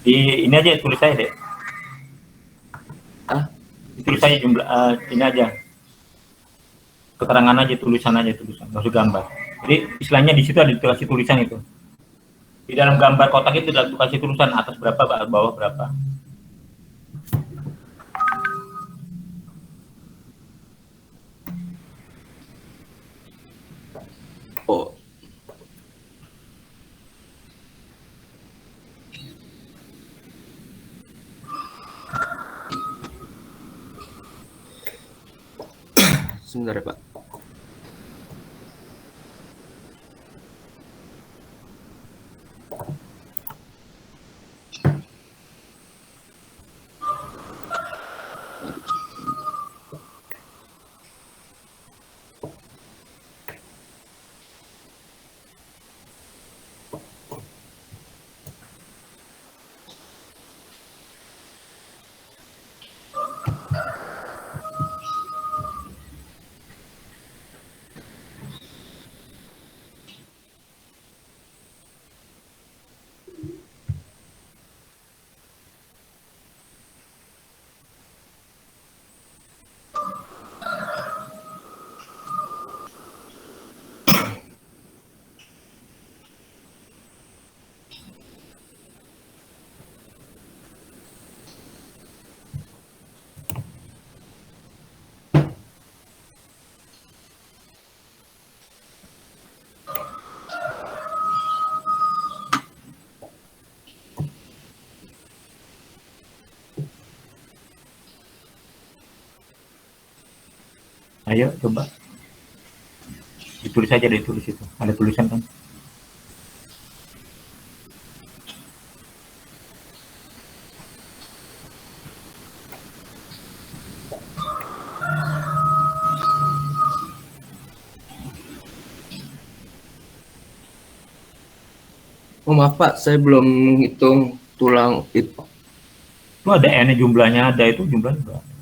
Di ini aja tulis saya deh. Ah, Tulis saja jumlah ini aja. Keterangan aja, tulisan aja, tulisan, nggak usah gambar. Jadi istilahnya di situ ada dikasih tulisan itu. Di dalam gambar kotak itu ada dikasih tulisan atas berapa, bawah berapa. oh, sebentar ya Pak. Ayo coba ditulis aja, ditulis itu. Ada tulisan kan? Oh maaf Pak, saya belum menghitung tulang itu. Itu ada n jumlahnya, ada itu jumlahnya berapa.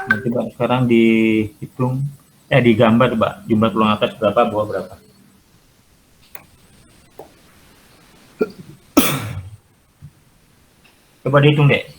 Nah, coba sekarang dihitung, digambar coba jumlah tulang atas berapa, bawah berapa. Coba dihitung deh.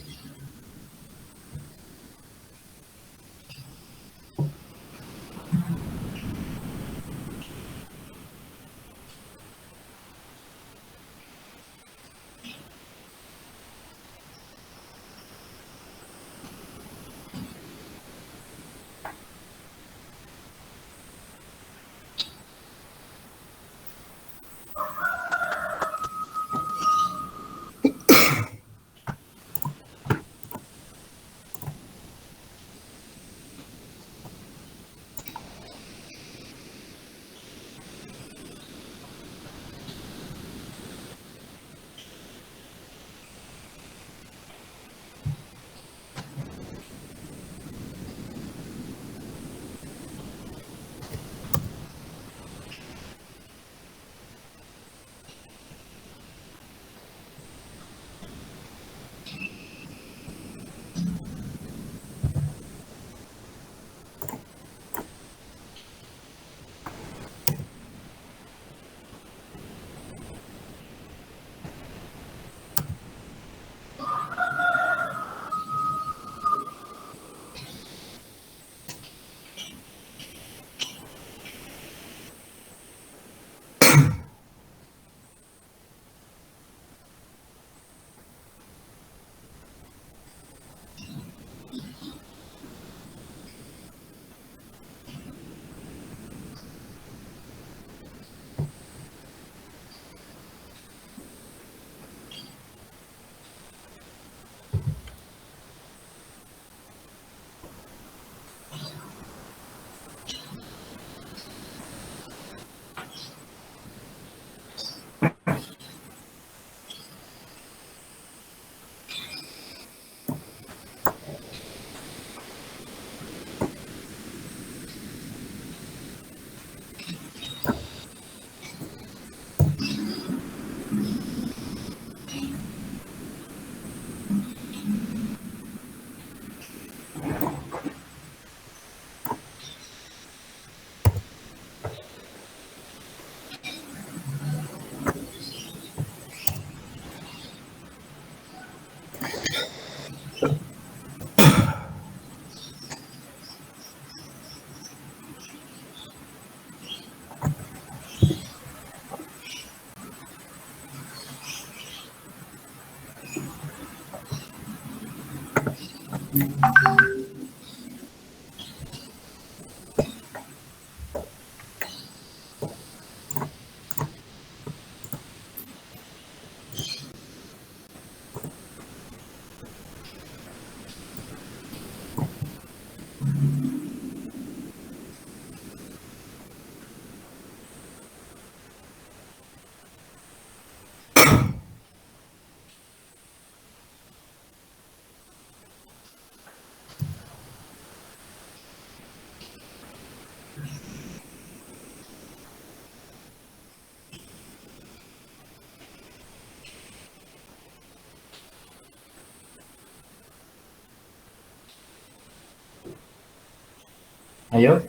Ayo,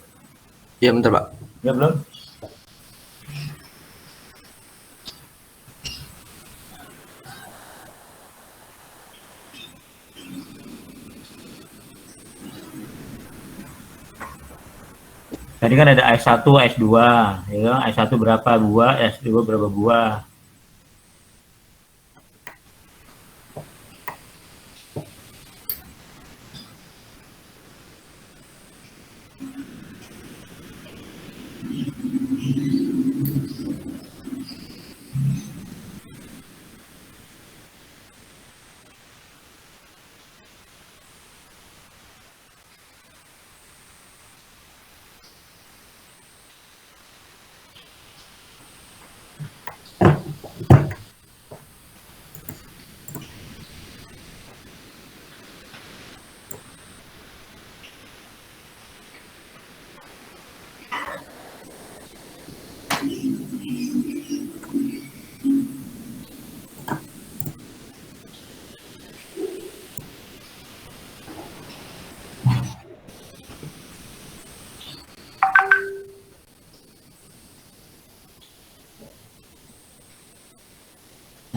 Ya bentar Pak. ya belum? Tadi kan ada S1, S2, ya, S1 berapa buah, S2 berapa buah.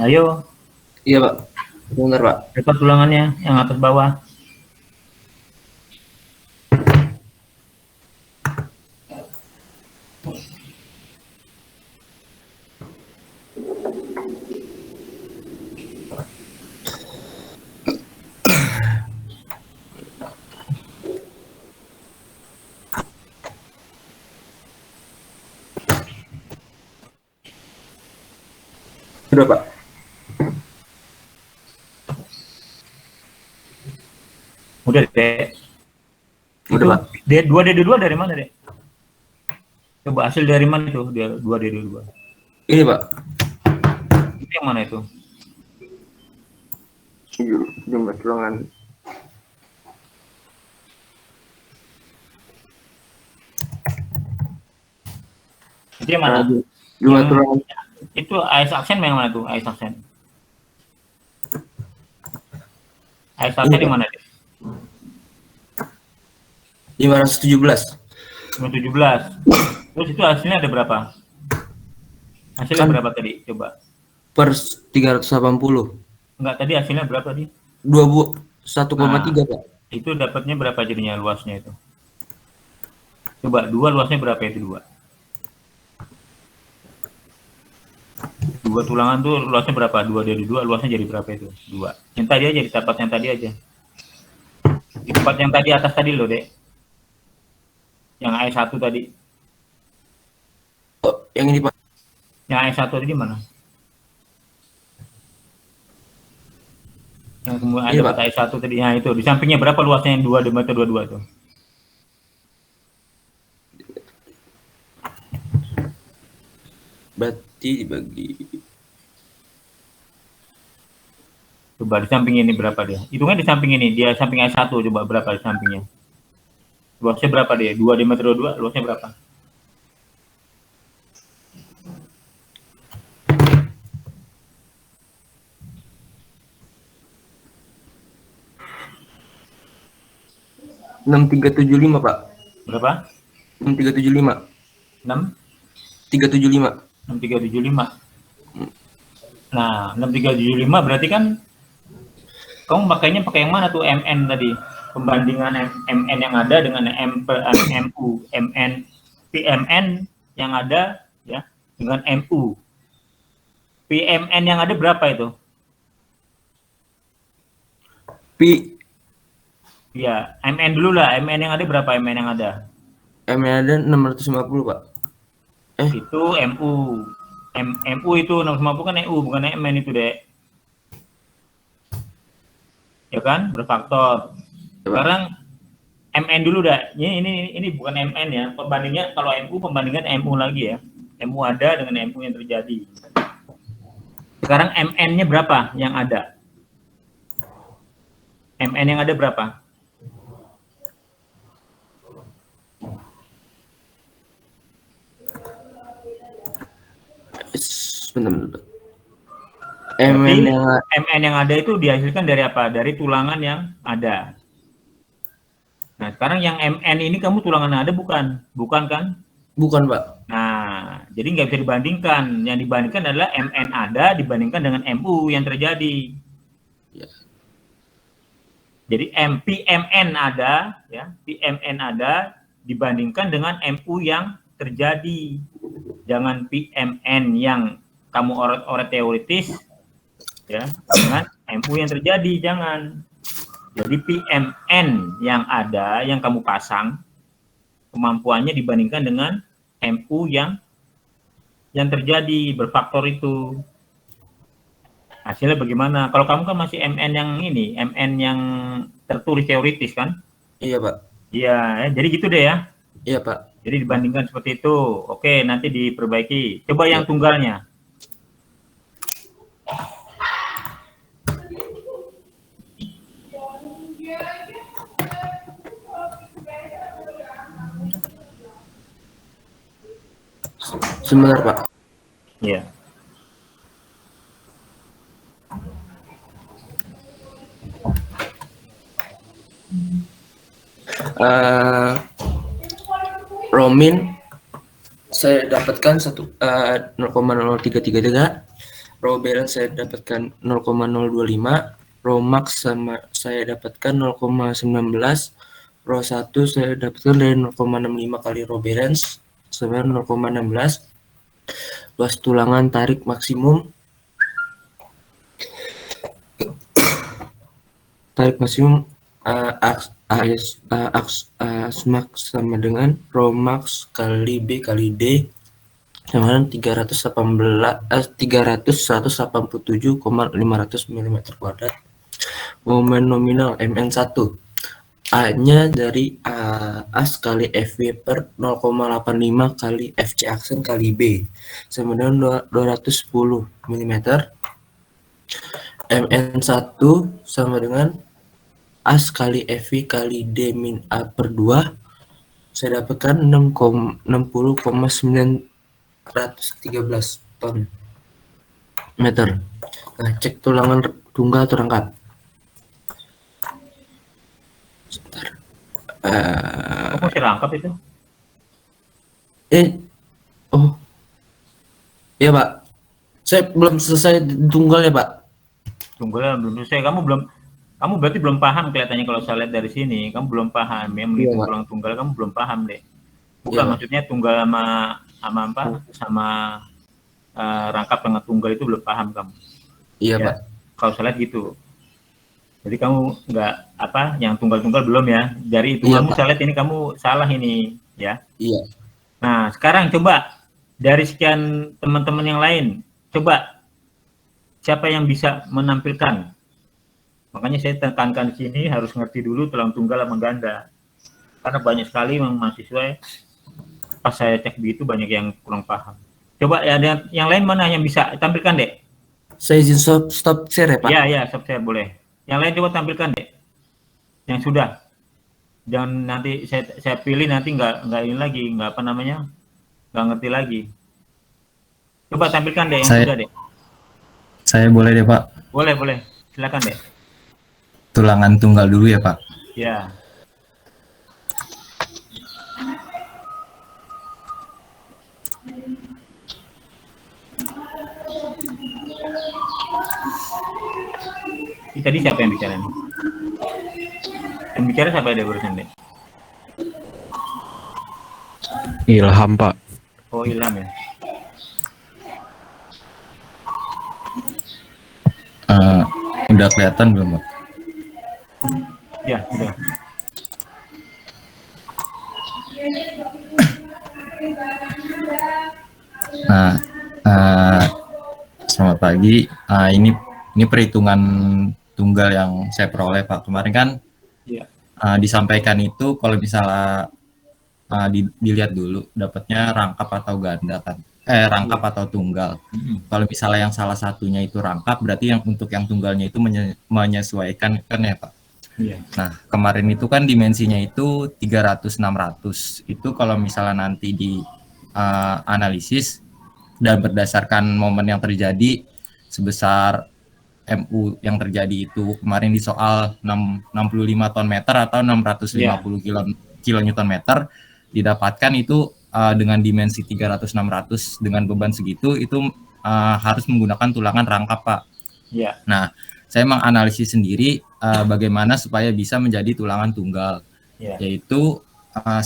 Ayo, Iya Pak. Bentar Pak. dapat tulangannya yang atas bawah. Sudah Pak. Udah, Dek. Udah Itu Pak. D2 D2 dari mana, Dek? Coba hasil dari mana itu? Dia 2 D2. Ini Pak. Itu yang mana itu? Jumlah tulangan. Itu yang mana? Jumlah tulangan. Itu AS aksen yang mana tuh? AS aksen. AS aksen yang mana, Dek? 517. 17. Terus itu hasilnya ada berapa? Hasilnya Kan berapa tadi? Coba. per 380. Enggak, tadi hasilnya berapa tadi? 1,3 Pak. Itu dapatnya berapa jadinya luasnya itu? Coba 2 luasnya berapa itu 2? 2 tulangan tuh luasnya berapa? 2 dari 2 luasnya jadi berapa itu? 2. Yang tadi aja, di tempat yang tadi aja. Di tempat yang tadi atas tadi loh, Dek. Yang AS1 tadi. Oh, yang ini Pak. Yang AS1 tadi di mana? Yang kemudian Ini, ada Pak. kata AS1 tadi. Nah, itu. Di sampingnya berapa luasnya yang 2 meter 22 tuh? Berarti dibagi. Coba di samping ini berapa dia? Itu kan di samping ini. Dia samping AS1 coba berapa di sampingnya? Luasnya berapa dia? 2 meter 22 luasnya berapa? Enam tiga tujuh lima Pak. Berapa? 6375. 6? 375. 6375. Nah, 6375 berarti kan kamu pakainya pakai yang mana tuh MN tadi? Pembandingan MN yang ada dengan MU, PMN yang ada ya dengan MU. PMN yang ada berapa itu? Ya, MN dulu lah. MN yang ada berapa MN yang ada? M ada 650 Pak. Itu MU. MU itu 650 kan EU, bukan MN itu, Dek. Ya kan? Berfaktor. Ya, Pak. Sekarang MN dulu dah. Ini bukan MN ya. Pembandingnya kalau MU pembandingan MU lagi ya. MU ada dengan MU yang terjadi. Sekarang MN-nya berapa yang ada? MN yang ada berapa? Sebentar. Berarti MN yang MN yang ada itu dihasilkan dari apa? Dari tulangan yang ada. Nah, sekarang yang MN ini kamu tulangan yang ada bukan? Bukan kan? bukan Pak. Nah, jadi nggak bisa dibandingkan. Yang dibandingkan adalah MN ada dibandingkan dengan MU yang terjadi. Ya. Jadi PMN ada, ya, PMN ada dibandingkan dengan MU yang terjadi. Jangan PMN yang kamu oret-oret teoritis, ya, dengan MU yang terjadi, jangan. Jadi PMN yang ada, yang kamu pasang, kemampuannya dibandingkan dengan MU yang terjadi, berfaktor itu. Hasilnya bagaimana? Kalau kamu kan masih MN yang ini, MN yang tertulis teoritis kan? Iya Pak. Iya, jadi gitu deh ya. Iya Pak. Jadi dibandingkan seperti itu. Oke, nanti diperbaiki. Coba yang Ya. tunggalnya. Sebentar Pak. Iya. Romin saya dapatkan 0,0333. Roberan saya dapatkan 0,025. Romax sama saya dapatkan 0,19. Ro 1 saya dapatkan dari 0,65 kali Roberans sama 0,16. Luas tulangan tarik maksimum Max sama dengan Rho Max kali B kali D sama dengan 387,500 mm kuadrat. Momen nominal Mn1 A-nya dari as kali Fv per 0,85 kali Fc aksen kali B sama dengan 210 mm. Mn1 sama dengan as kali Fv kali D min A per 2. Saya dapatkan 60,913 ton meter. Nah, cek tulangan tunggal terangkat. Sebentar. Kok masih rangkap itu? Oh. Iya, Pak. Saya belum selesai tunggal ya, Pak. Tunggalnya belum selesai. Kamu berarti belum paham kelihatannya kalau saya lihat dari sini. Kamu belum paham ya menghitung Iya, tulang tunggal. Kamu belum paham deh. Bukan Iya, maksudnya tunggal sama rangkap tengah tunggal itu belum paham kamu. Iya, Ya. Pak. Kalau saya lihat gitu. Jadi kamu nggak yang tunggal-tunggal belum ya. Dari itu Iya, kamu Pak. saya lihat ini kamu salah ini ya. Iya. Nah, sekarang coba dari sekian teman-teman yang lain, coba siapa yang bisa menampilkan. Makanya saya tekankan di sini harus ngerti dulu tulang tunggal sama ganda. Karena banyak sekali mahasiswa pas saya cek begitu banyak yang kurang paham. Coba ya, yang lain mana yang bisa tampilkan, Dek? Saya izin stop share ya, Pak. Ya, stop share boleh. Yang lain coba tampilkan, Dek. Yang sudah. Jangan nanti saya pilih nanti nggak ini lagi, nggak ngerti lagi. Coba tampilkan, Dek, yang sudah, Dek. Saya boleh deh, Pak. Boleh. Silakan, Dek. Tulangan tunggal dulu ya, Pak. Ya. Tadi siapa yang bicara nih? Yang bicara siapa ada barusan, Dek? Ilham, Pak. Oh, Ilham ya. Udah kelihatan belum, Pak? Ya, sudah. Nah, eh, selamat pagi. Ini perhitungan tunggal yang saya peroleh, Pak. Kemarin kan Iya. disampaikan itu kalau misalnya dilihat dulu dapatnya rangkap atau ganda kan. Rangkap atau tunggal. Kalau misalnya yang salah satunya itu rangkap, berarti yang untuk yang tunggalnya itu menyesuaikan kan ya, Pak. Iya. Nah, kemarin itu kan dimensinya itu 300-600. Itu kalau misalnya nanti di analisis dan berdasarkan momen yang terjadi sebesar MU yang terjadi itu kemarin di soal 65 ton meter atau 650 kilonewton meter didapatkan itu dengan dimensi 300-600 dengan beban segitu itu harus menggunakan tulangan rangkap, Pak. Iya. Nah, saya menganalisis sendiri bagaimana supaya bisa menjadi tulangan tunggal. Iya. Yaitu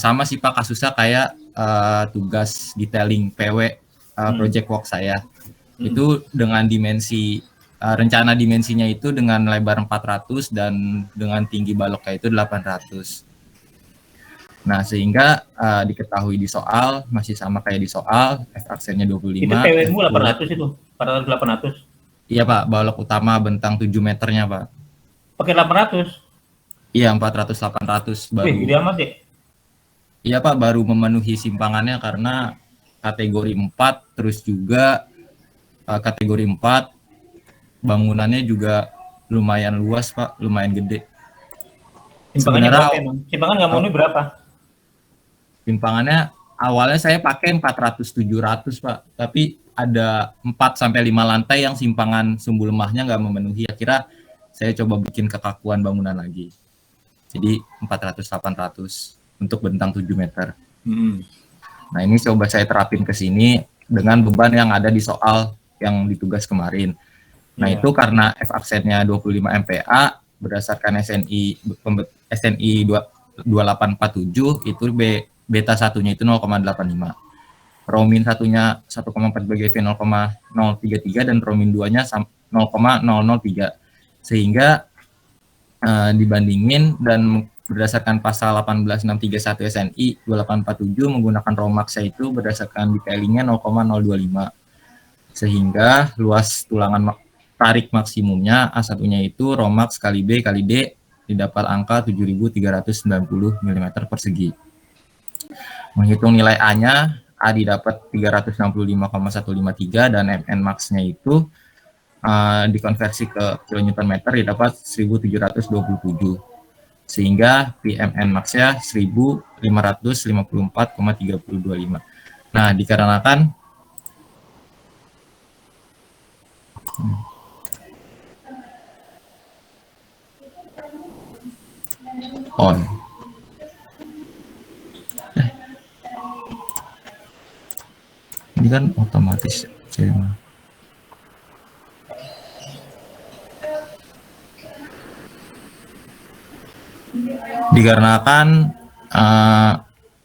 sama sih Pak kasusnya kayak tugas detailing PW project work saya. Itu dengan dimensi rencana dimensinya itu dengan lebar 400 dan dengan tinggi baloknya itu 800. Nah, sehingga diketahui di soal masih sama kayak di soal F aksennya 25. Itu PW-mu 800 itu. 800. Iya, Pak, balok utama bentang 7 meternya, Pak. Pakai 800. Iya, 400-800 baru. Wih, gede amat ya. Iya, Pak, baru memenuhi simpangannya karena kategori 4 terus juga kategori 4 bangunannya juga lumayan luas, Pak, lumayan gede. Simpangannya Sebenarnya berapa emang? Simpangan nggak memenuhi berapa? simpangannya awalnya saya pakai 400-700, Pak, tapi ada 4-5 lantai yang simpangan sumbu lemahnya nggak memenuhi. Akhirnya saya coba bikin kekakuan bangunan lagi. Jadi 400-800 untuk bentang 7 meter. Nah, ini coba saya terapin ke sini dengan beban yang ada di soal yang ditugas kemarin. Nah, itu karena F aksennya 25 MPa berdasarkan SNI 2847 itu beta satunya itu 0,85. Romin satunya 1,4 bagi V 0,033 dan Romin 2-nya 0,003. Sehingga dibandingin dan berdasarkan pasal 18631 SNI 2847 menggunakan Romax itu berdasarkan detailingnya 0,025. Sehingga luas tulangan tarik maksimumnya A1-nya itu Romax kali B kali D didapat angka 7.390 mm persegi. Menghitung nilai A-nya, A didapat 365,153 dan MN max-nya itu dikonversi ke kilonewton meter didapat 1727. Sehingga PMN max-nya 1554,325. Nah, dikarenakan ini kan otomatis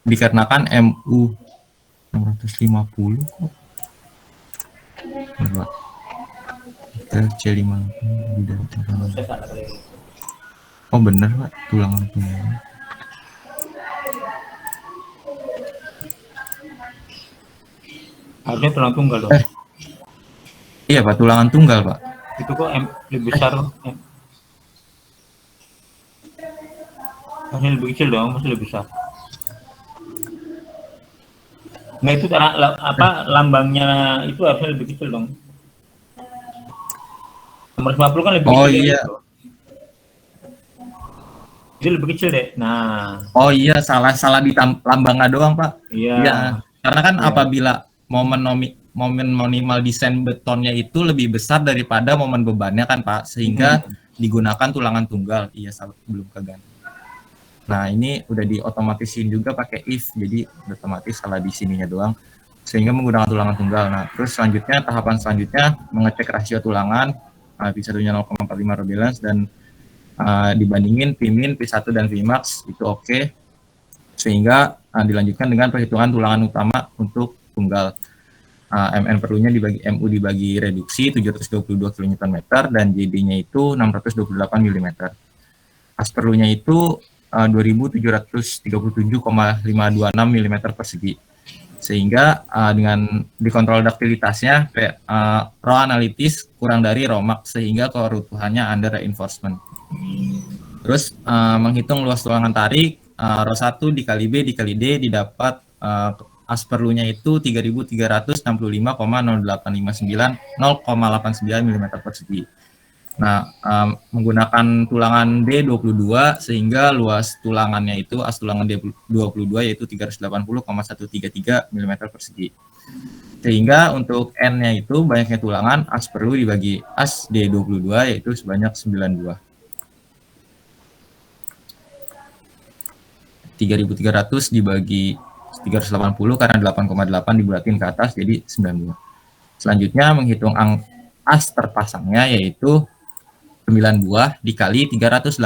dikarenakan MU 650 kok C5 oh bener Pak tulangan tunggal Harusnya tulang tunggal dong. Iya Pak tulangan tunggal Pak. Itu kok lebih besar. Harusnya lebih kecil dong, masih lebih besar. Nggak itu lambangnya itu harusnya lebih kecil dong. Nomor 50 kan lebih kecil. Oh iya. Gitu. Itu lebih kecil deh. Nah. Oh iya salah di lambangnya doang Pak. Iya. Ya, karena kan apabila momen minimal desain betonnya itu lebih besar daripada momen bebannya kan Pak, sehingga digunakan tulangan tunggal. Iya belum keganti. Nah ini udah diotomatisin juga pakai if, jadi otomatis salah di sininya doang, sehingga menggunakan tulangan tunggal. Nah terus selanjutnya tahapan selanjutnya mengecek rasio tulangan, P1-nya 0,45 rebalance dan dibandingin Vmin, P1 dan Vmax itu oke. Sehingga dilanjutkan dengan perhitungan tulangan utama untuk tunggal. MN perlunya dibagi MU dibagi reduksi 722 kN dan JD-nya itu 628 mm. As perlunya itu 2737,526 mm persegi. Sehingga dengan dikontrol duktilitasnya raw analytis kurang dari raw max sehingga keruntuhannya under reinforcement. Terus menghitung luas tulangan tarik raw 1 dikali B dikali D didapat as perlunya itu 3.365,0859 mm persegi. Nah, menggunakan tulangan D22 sehingga luas tulangannya itu as tulangan D22 yaitu 380,133 mm persegi. Sehingga untuk N-nya itu banyaknya tulangan as perlu dibagi as D22 yaitu sebanyak 92. 3.300 dibagi 380 karena 8,8 dibulatin ke atas jadi 92. Selanjutnya menghitung as terpasangnya yaitu 9 buah dikali 380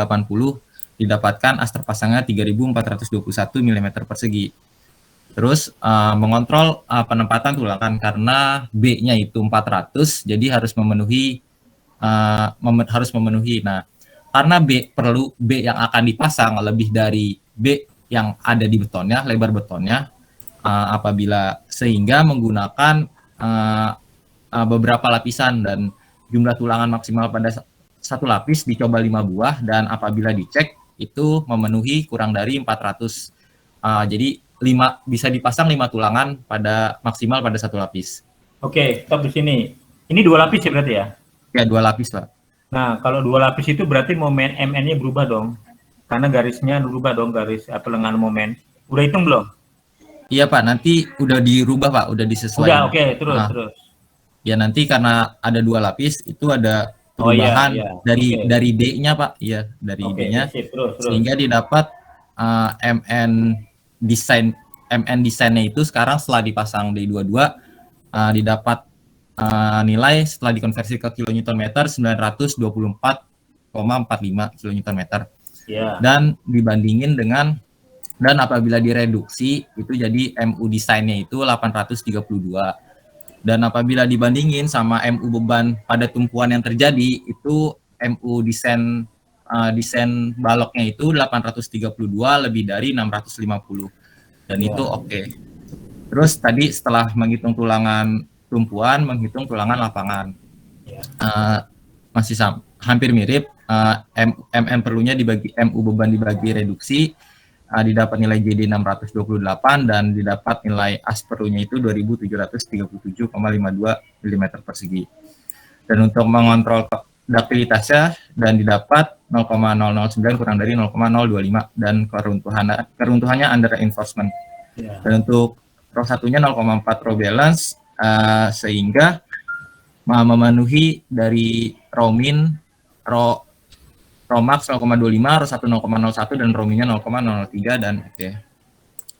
didapatkan as terpasangnya 3.421 mm persegi. Terus mengontrol penempatan tulangan karena B-nya itu 400 jadi harus memenuhi. Nah, karena B yang akan dipasang lebih dari B yang ada di betonnya, lebar betonnya, apabila sehingga menggunakan beberapa lapisan dan jumlah tulangan maksimal pada satu lapis dicoba 5 buah dan apabila dicek itu memenuhi kurang dari 400. Jadi bisa dipasang 5 tulangan pada maksimal pada satu lapis. Oke, stop di sini. Ini 2 lapis ya berarti ya? Ya, 2 lapis, Pak. Nah, kalau 2 lapis itu berarti momen MN-nya berubah dong. Karena garisnya berubah dong, garis lengan momen. Udah hitung belum? Iya, Pak. Nanti udah dirubah, Pak. Udah disesuaikan. Udah, oke. Terus. Ya, nanti karena ada 2 lapis, itu ada perubahan dari D-nya, Pak. Iya, dari D-nya. Terus. Sehingga didapat MN desainnya itu sekarang setelah dipasang D22 didapat nilai setelah dikonversi ke kilonewton meter 924,45 kilonewton meter. Yeah. Dan dibandingin dengan dan apabila direduksi itu jadi MU desainnya itu 832. Dan apabila dibandingin sama MU beban pada tumpuan yang terjadi itu MU desain baloknya itu 832 lebih dari 650. Dan itu oke. Terus tadi setelah menghitung tulangan tumpuan, menghitung tulangan lapangan. Masih hampir mirip. MN perlunya dibagi MU beban dibagi reduksi didapat nilai JD 628 dan didapat nilai as perlunya itu 2737,52 mm persegi. Dan untuk mengontrol duktilitasnya dan didapat 0,009 kurang dari 0,025 dan keruntuhannya under reinforcement. Dan untuk row satunya 0,4 row balance sehingga memenuhi dari row min, row max 0,25, row 1 0,01 dan row minnya 0,03 dan oke.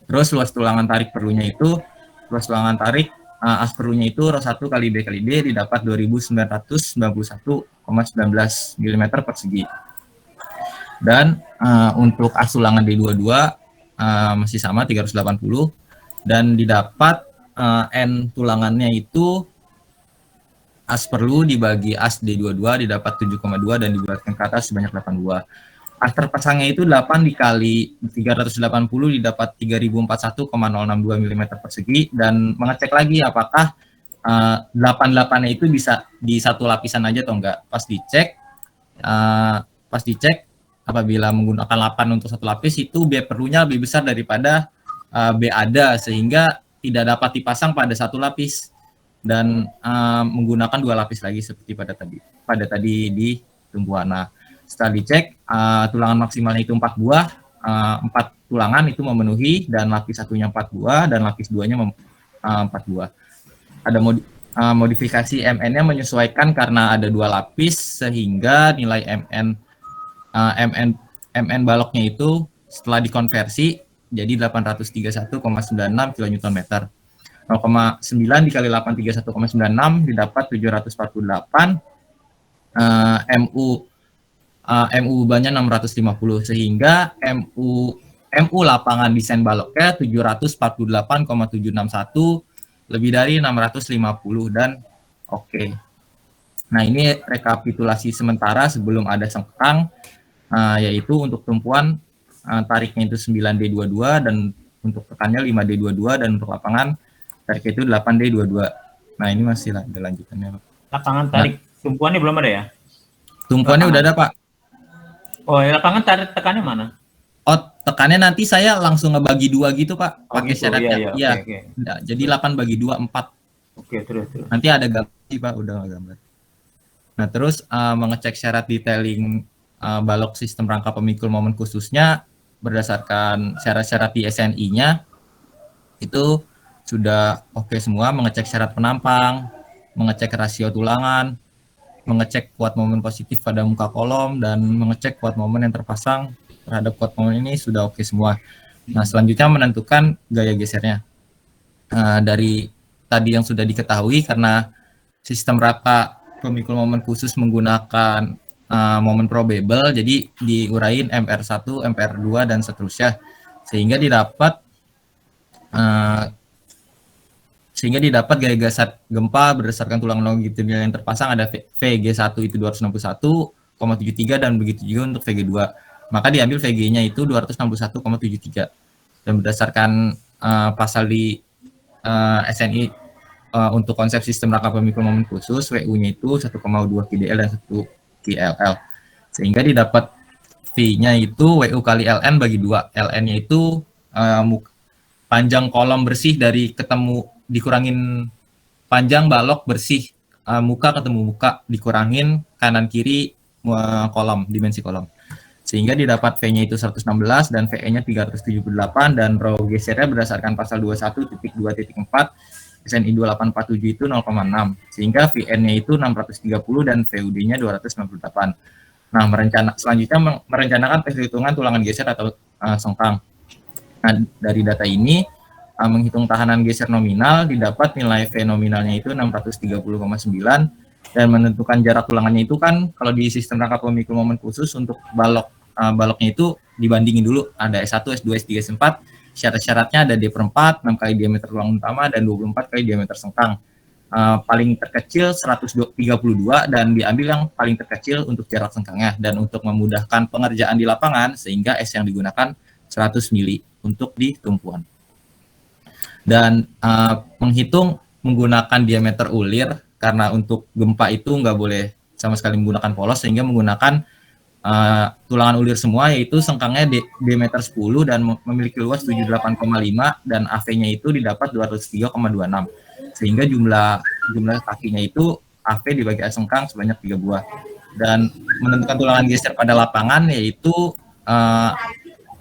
Terus luas tulangan tarik perlunya itu luas tulangan tarik as perlunya itu row 1 kali B kali D didapat 2991,19 mm persegi. Dan untuk as tulangan D22 masih sama 380 dan didapat N tulangannya itu as perlu dibagi as D22 didapat 7,2 dan dibulatkan ke atas sebanyak 8 buah. As terpasangnya itu 8 dikali 380 didapat 3041,062 mm persegi dan mengecek lagi apakah 88-nya itu bisa di satu lapisan aja atau enggak. Pas dicek apabila menggunakan 8 untuk satu lapis itu B perlunya lebih besar daripada B ada sehingga tidak dapat dipasang pada satu lapis dan menggunakan 2 lapis lagi seperti pada tadi di tumpuan. Nah, setelah dicek tulangan maksimalnya itu 4 buah, 4 tulangan itu memenuhi dan lapis satunya 4 buah dan lapis 2-nya 4 buah. Ada modifikasi MN-nya menyesuaikan karena ada 2 lapis sehingga nilai MN baloknya itu setelah dikonversi jadi 831,96 kN/m. 0,9 dikali 831,96 didapat 748 MU bebannya 650 sehingga MU lapangan desain baloknya 748,761 lebih dari 650 dan oke. Nah, ini rekapitulasi sementara sebelum ada sengkang yaitu untuk tumpuan tariknya itu 9D22 dan untuk tekannya 5D22 dan untuk lapangan Tariknya itu 8D22. Nah, ini masih ada lanjutannya, Pak. Lapangan tarik tumpuannya belum ada ya? Tumpuannya udah ada, Pak. Oh, lapangan tarik tekannya mana? Oh, tekannya nanti saya langsung ngebagi 2 gitu, Pak. Oh, Pakai gitu. syaratnya. Iya. Iya. Oke. Nah, jadi 8 bagi 2, 4. Oke, terus. Nanti ada gambar sih, Pak, udah gambar. Nah, terus mengecek syarat detailing balok sistem rangka pemikul momen khususnya berdasarkan syarat-syarat di SNI-nya itu sudah oke semua, mengecek syarat penampang, mengecek rasio tulangan, mengecek kuat momen positif pada muka kolom, dan mengecek kuat momen yang terpasang terhadap kuat momen ini sudah oke semua. Nah, selanjutnya menentukan gaya gesernya. Dari tadi yang sudah diketahui, karena sistem rangka pemikul momen khusus menggunakan momen probable, jadi diurain MR1, MR2, dan seterusnya, sehingga didapat gaya geser gempa berdasarkan tulangan longitudinal yang terpasang ada VG1 itu 261,73 dan begitu juga untuk VG2. Maka diambil VG-nya itu 261,73. Dan berdasarkan pasal di SNI untuk konsep sistem rangka pemikul momen khusus, WU-nya itu 1,2 KDL dan 1 KLL. Sehingga didapat V-nya itu WU kali LN bagi 2. LN-nya itu panjang kolom bersih dari ketemu dikurangin panjang balok bersih muka ketemu muka dikurangin kanan kiri kolom, dimensi kolom. Sehingga didapat V-nya itu 116 dan VE-nya 378 dan row gesernya berdasarkan pasal 21.2.4 SNI 2847 itu 0,6. Sehingga VN-nya itu 630 dan VUD-nya 298. Nah, selanjutnya merencanakan perhitungan tulangan geser atau sengkang. Nah, dari data ini menghitung tahanan geser nominal, didapat nilai V nominalnya itu 630,9 dan menentukan jarak tulangannya itu kan kalau di sistem rangka pemikul momen khusus untuk baloknya itu dibandingin dulu ada S1, S2, S3, S4. Syarat-syaratnya ada D/4, 6 kali diameter tulangan utama dan 24 kali diameter sengkang. Paling terkecil 132 dan diambil yang paling terkecil untuk jarak sengkangnya, dan untuk memudahkan pengerjaan di lapangan sehingga S yang digunakan 100 mili untuk di tumpuan. Dan menghitung menggunakan diameter ulir karena untuk gempa itu nggak boleh sama sekali menggunakan polos, sehingga menggunakan tulangan ulir semua, yaitu sengkangnya diameter 10 dan memiliki luas 78,5 dan AV-nya itu didapat 203,26, sehingga jumlah kakinya itu AV dibagi A sengkang sebanyak 3 buah. Dan menentukan tulangan geser pada lapangan yaitu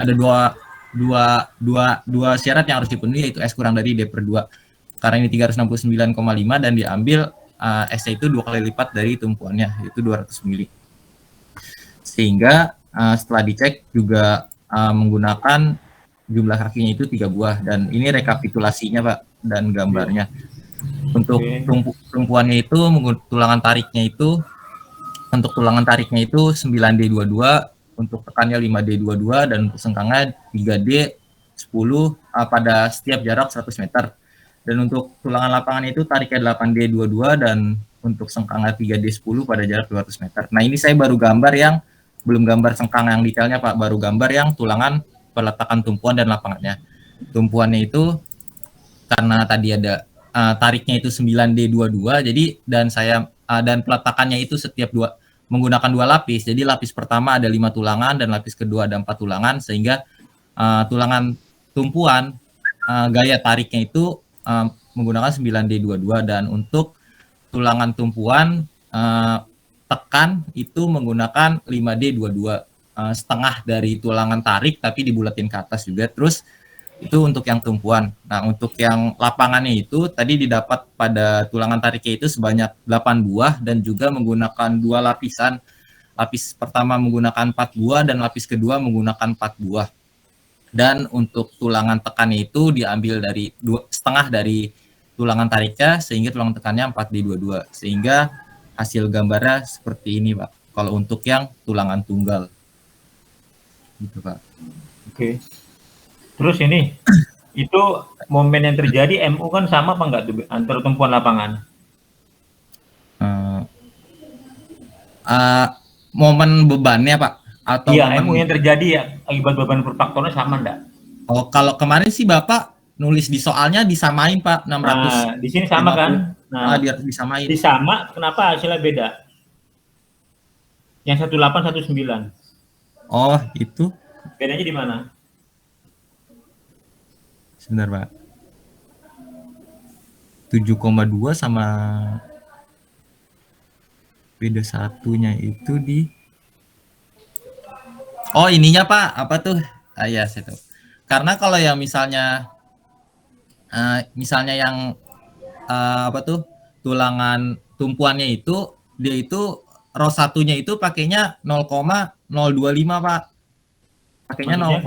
ada dua syarat yang harus dipenuhi, yaitu S kurang dari D/2. Karena ini 369,5 dan diambil S-nya itu 2 kali lipat dari tumpuannya, yaitu 200 mili. Sehingga setelah dicek juga menggunakan jumlah kakinya itu 3 buah, dan ini rekapitulasinya, Pak, dan gambarnya. Untuk tumpuannya itu tulangan tariknya itu untuk tulangan tariknya itu 9D22, untuk tekannya 5D22 dan untuk sengkangnya 3D10 pada setiap jarak 100 meter. Dan untuk tulangan lapangan itu tariknya 8D22 dan untuk sengkangnya 3D10 pada jarak 200 meter. Nah, ini saya baru gambar yang belum gambar sengkang yang detailnya, Pak, baru gambar yang tulangan peletakan tumpuan dan lapangannya. Tumpuannya itu karena tadi ada tariknya itu 9D22, jadi dan peletakannya itu setiap menggunakan 2 lapis. Jadi lapis pertama ada 5 tulangan dan lapis kedua ada 4 tulangan, sehingga tulangan tumpuan gaya tariknya itu menggunakan 9D22, dan untuk tulangan tumpuan tekan itu menggunakan 5D22, setengah dari tulangan tarik tapi dibulatin ke atas juga. Terus itu untuk yang tumpuan. Nah, untuk yang lapangannya itu tadi didapat pada tulangan tariknya itu sebanyak 8 buah dan juga menggunakan 2 lapisan. Lapis pertama menggunakan 4 buah dan lapis kedua menggunakan 4 buah. Dan untuk tulangan tekannya itu diambil dari setengah dari tulangan tariknya, sehingga tulangan tekannya 4D22. Sehingga hasil gambarnya seperti ini, Pak. Kalau untuk yang tulangan tunggal. Gitu, Pak. Oke. Terus ini, itu momen yang terjadi MU kan sama apa enggak tuh antara tumpuan lapangan? Momen bebannya, Pak? Atau iya, MU yang terjadi ya akibat beban per faktornya sama enggak? Oh, kalau kemarin sih Bapak nulis di soalnya disamain Pak 600. Nah, di sini sama kan? Nah, dia disamain. disama, kenapa hasilnya beda? Yang 18, 19. Oh, itu. Bedanya di mana? Sebentar, Pak. 7,2 sama beda satunya itu di Oh, ininya Pak, apa tuh? Ya, saya tahu. Karena kalau yang misalnya yang apa tuh? Tulangan tumpuannya itu dia itu row satunya itu pakainya 0,025 Pak. Pakainya 0,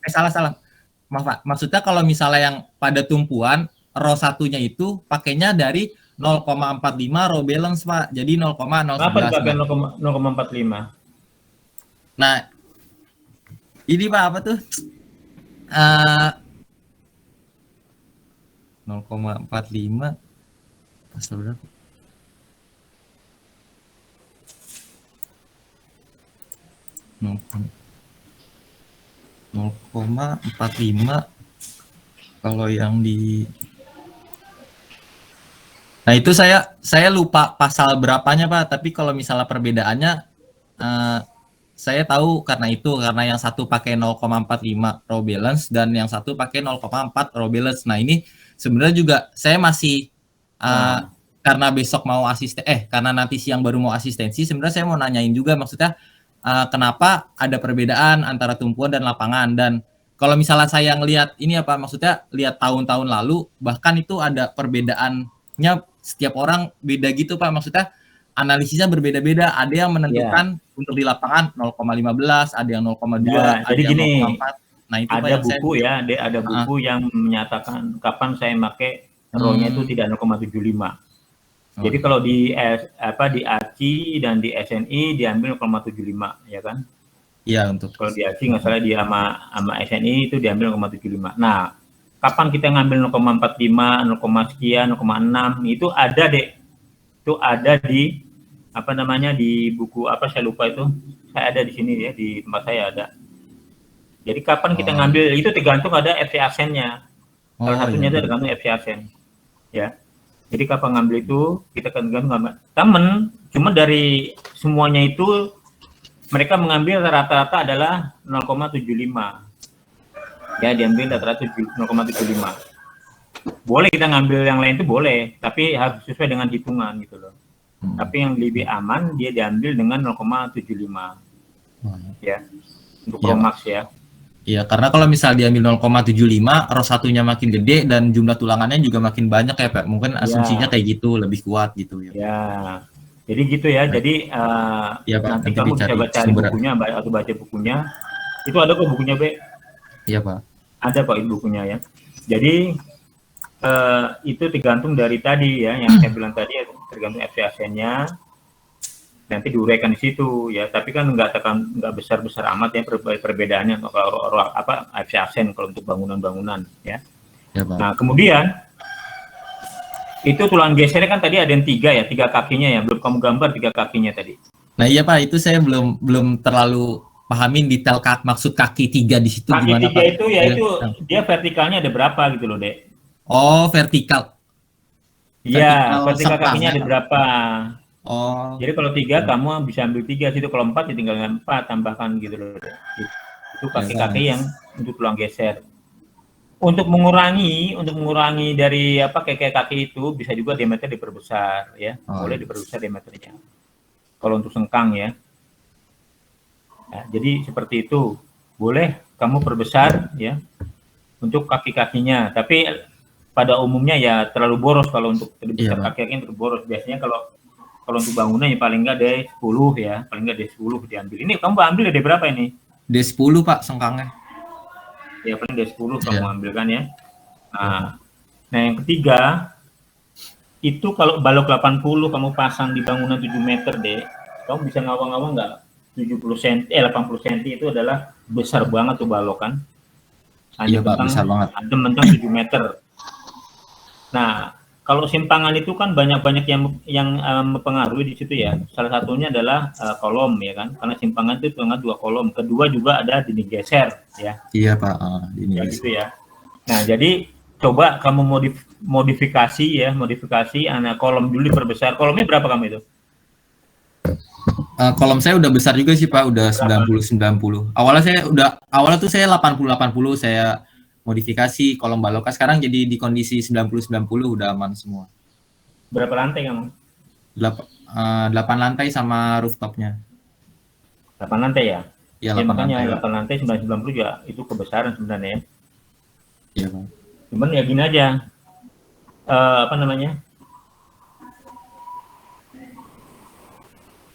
salah. Maaf Pak. Maksudnya kalau misalnya yang pada tumpuan row satunya itu pakainya dari 0,45 row balance Pak. Jadi 0,011. Kenapa dipakai 0,45? Nah, ini Pak apa tuh? 0,45 pasal berapa? Nol koma 45 kalau yang di Nah, itu saya lupa pasal berapanya Pak, tapi kalau misalnya perbedaannya saya tahu karena yang satu pakai 0,45 row balance dan yang satu pakai 0,4 row balance. Nah, ini sebenarnya juga saya masih karena besok mau karena nanti siang baru mau asistensi, sebenarnya saya mau nanyain juga maksudnya kenapa ada perbedaan antara tumpuan dan lapangan. Dan kalau misalnya saya ngelihat ini apa maksudnya lihat tahun-tahun lalu bahkan itu ada perbedaannya setiap orang beda gitu Pak, maksudnya analisisnya berbeda-beda, ada yang menentukan untuk di lapangan 0,15, ada yang 0,2, ada jadi yang gini, 0,4. Nah, itu ada Pak buku ada buku yang menyatakan kapan saya pakai row-nya itu tidak 0,75. Jadi kalau di ACI dan di SNI diambil 0,75 ya kan? Iya, untuk kalau di ACI nggak salah dia sama SNI itu diambil 0,75. Nah, kapan kita ngambil 0,45, 0, sekian, 0,6 itu ada deh. Itu ada di di buku saya lupa itu. Saya ada di sini ya, di tempat saya ada. Jadi kapan kita ngambil itu tergantung ada FC Asen-nya. Salah satunya itu tergantung FC Asen. Ya. Jadi kapan ngambil itu kita tergantung temen. Cuma dari semuanya itu mereka mengambil rata-rata adalah 0,75. Ya, diambil rata-rata 0,75. Boleh kita ngambil yang lain itu boleh, tapi harus sesuai dengan hitungan gitu loh. Tapi yang lebih aman dia diambil dengan 0,75. Ya. Untuk Promax ya. Iya, karena kalau misal diambil 0,75, row satunya makin gede dan jumlah tulangannya juga makin banyak ya Pak. Mungkin asumsinya kayak gitu, lebih kuat gitu ya. Ya. Jadi gitu ya. Jadi nanti kamu bisa baca bukunya atau baca bukunya. Itu ada kok bukunya, Be. Iya Pak. Ada kok bukunya ya. Jadi itu tergantung dari tadi ya, yang saya bilang tadi tergantung FCAC-nya. Nanti diuraikan di situ ya. Tapi kan nggak besar-besar amat ya perbedaannya kalau FCAC kalau untuk bangunan-bangunan ya. Ya Pak. Nah kemudian itu tulang gesernya kan tadi ada yang 3 kakinya ya. Belum kamu gambar 3 kakinya tadi. Nah iya Pak, itu saya belum terlalu pahamin detail maksud kaki 3 di situ kaki gimana 3 Pak? Itu ya itu dia vertikalnya ada berapa gitu loh, Dek. Oh, vertikal. Iya, vertikal kakinya ada berapa? Oh. Jadi kalau 3 kamu bisa ambil 3 situ, kalau 4 ya tinggal 4 tambahkan gitu loh, Dek. Itu kaki-kaki yang untuk tulang geser. Untuk mengurangi dari kaki itu bisa juga diameter diperbesar ya. Boleh diperbesar diameternya. Kalau untuk sengkang ya. Nah, jadi seperti itu boleh kamu perbesar ya untuk kaki-kakinya, tapi pada umumnya ya terlalu boros kalau untuk besar kaki-kakinya terlalu boros. Biasanya kalau untuk bangunan ya paling nggak ada 10 ya, paling nggak ada 10 diambil. Ini kamu ambil ada berapa ini? D10 Pak sengkangnya. Ya paling D10 kamu ambilkan ya. Nah yang ketiga itu kalau balok 80 kamu pasang di bangunan 7 meter deh, kamu bisa ngawang-ngawang nggak? 70 cm, 80 cm itu adalah besar banget tuh balok kan. Iya Pak, besar banget. Ada mentang 7 meter. Nah, kalau simpangan itu kan banyak yang mempengaruhi di situ ya. Salah satunya adalah kolom ya kan. Karena simpangan itu tengah 2 kolom. Kedua juga ada dinding geser ya. Iya Pak, ya gitu ya. Nah, jadi coba kamu modifikasi kolom dulu diperbesar. Kolomnya berapa kamu itu? Kolom saya udah besar juga sih Pak, udah 90-90. Awalnya tuh saya 80-80, saya modifikasi kolom baloknya, sekarang jadi di kondisi 90-90 udah aman semua. Berapa lantai kamu? 8 lantai sama rooftopnya. 8 lantai ya? Ya, Ya 8 makanya lantai. 8 lantai 990 ya, itu kebesaran sebenarnya ya. Iya Pak. Cuman ya gini aja, apa namanya?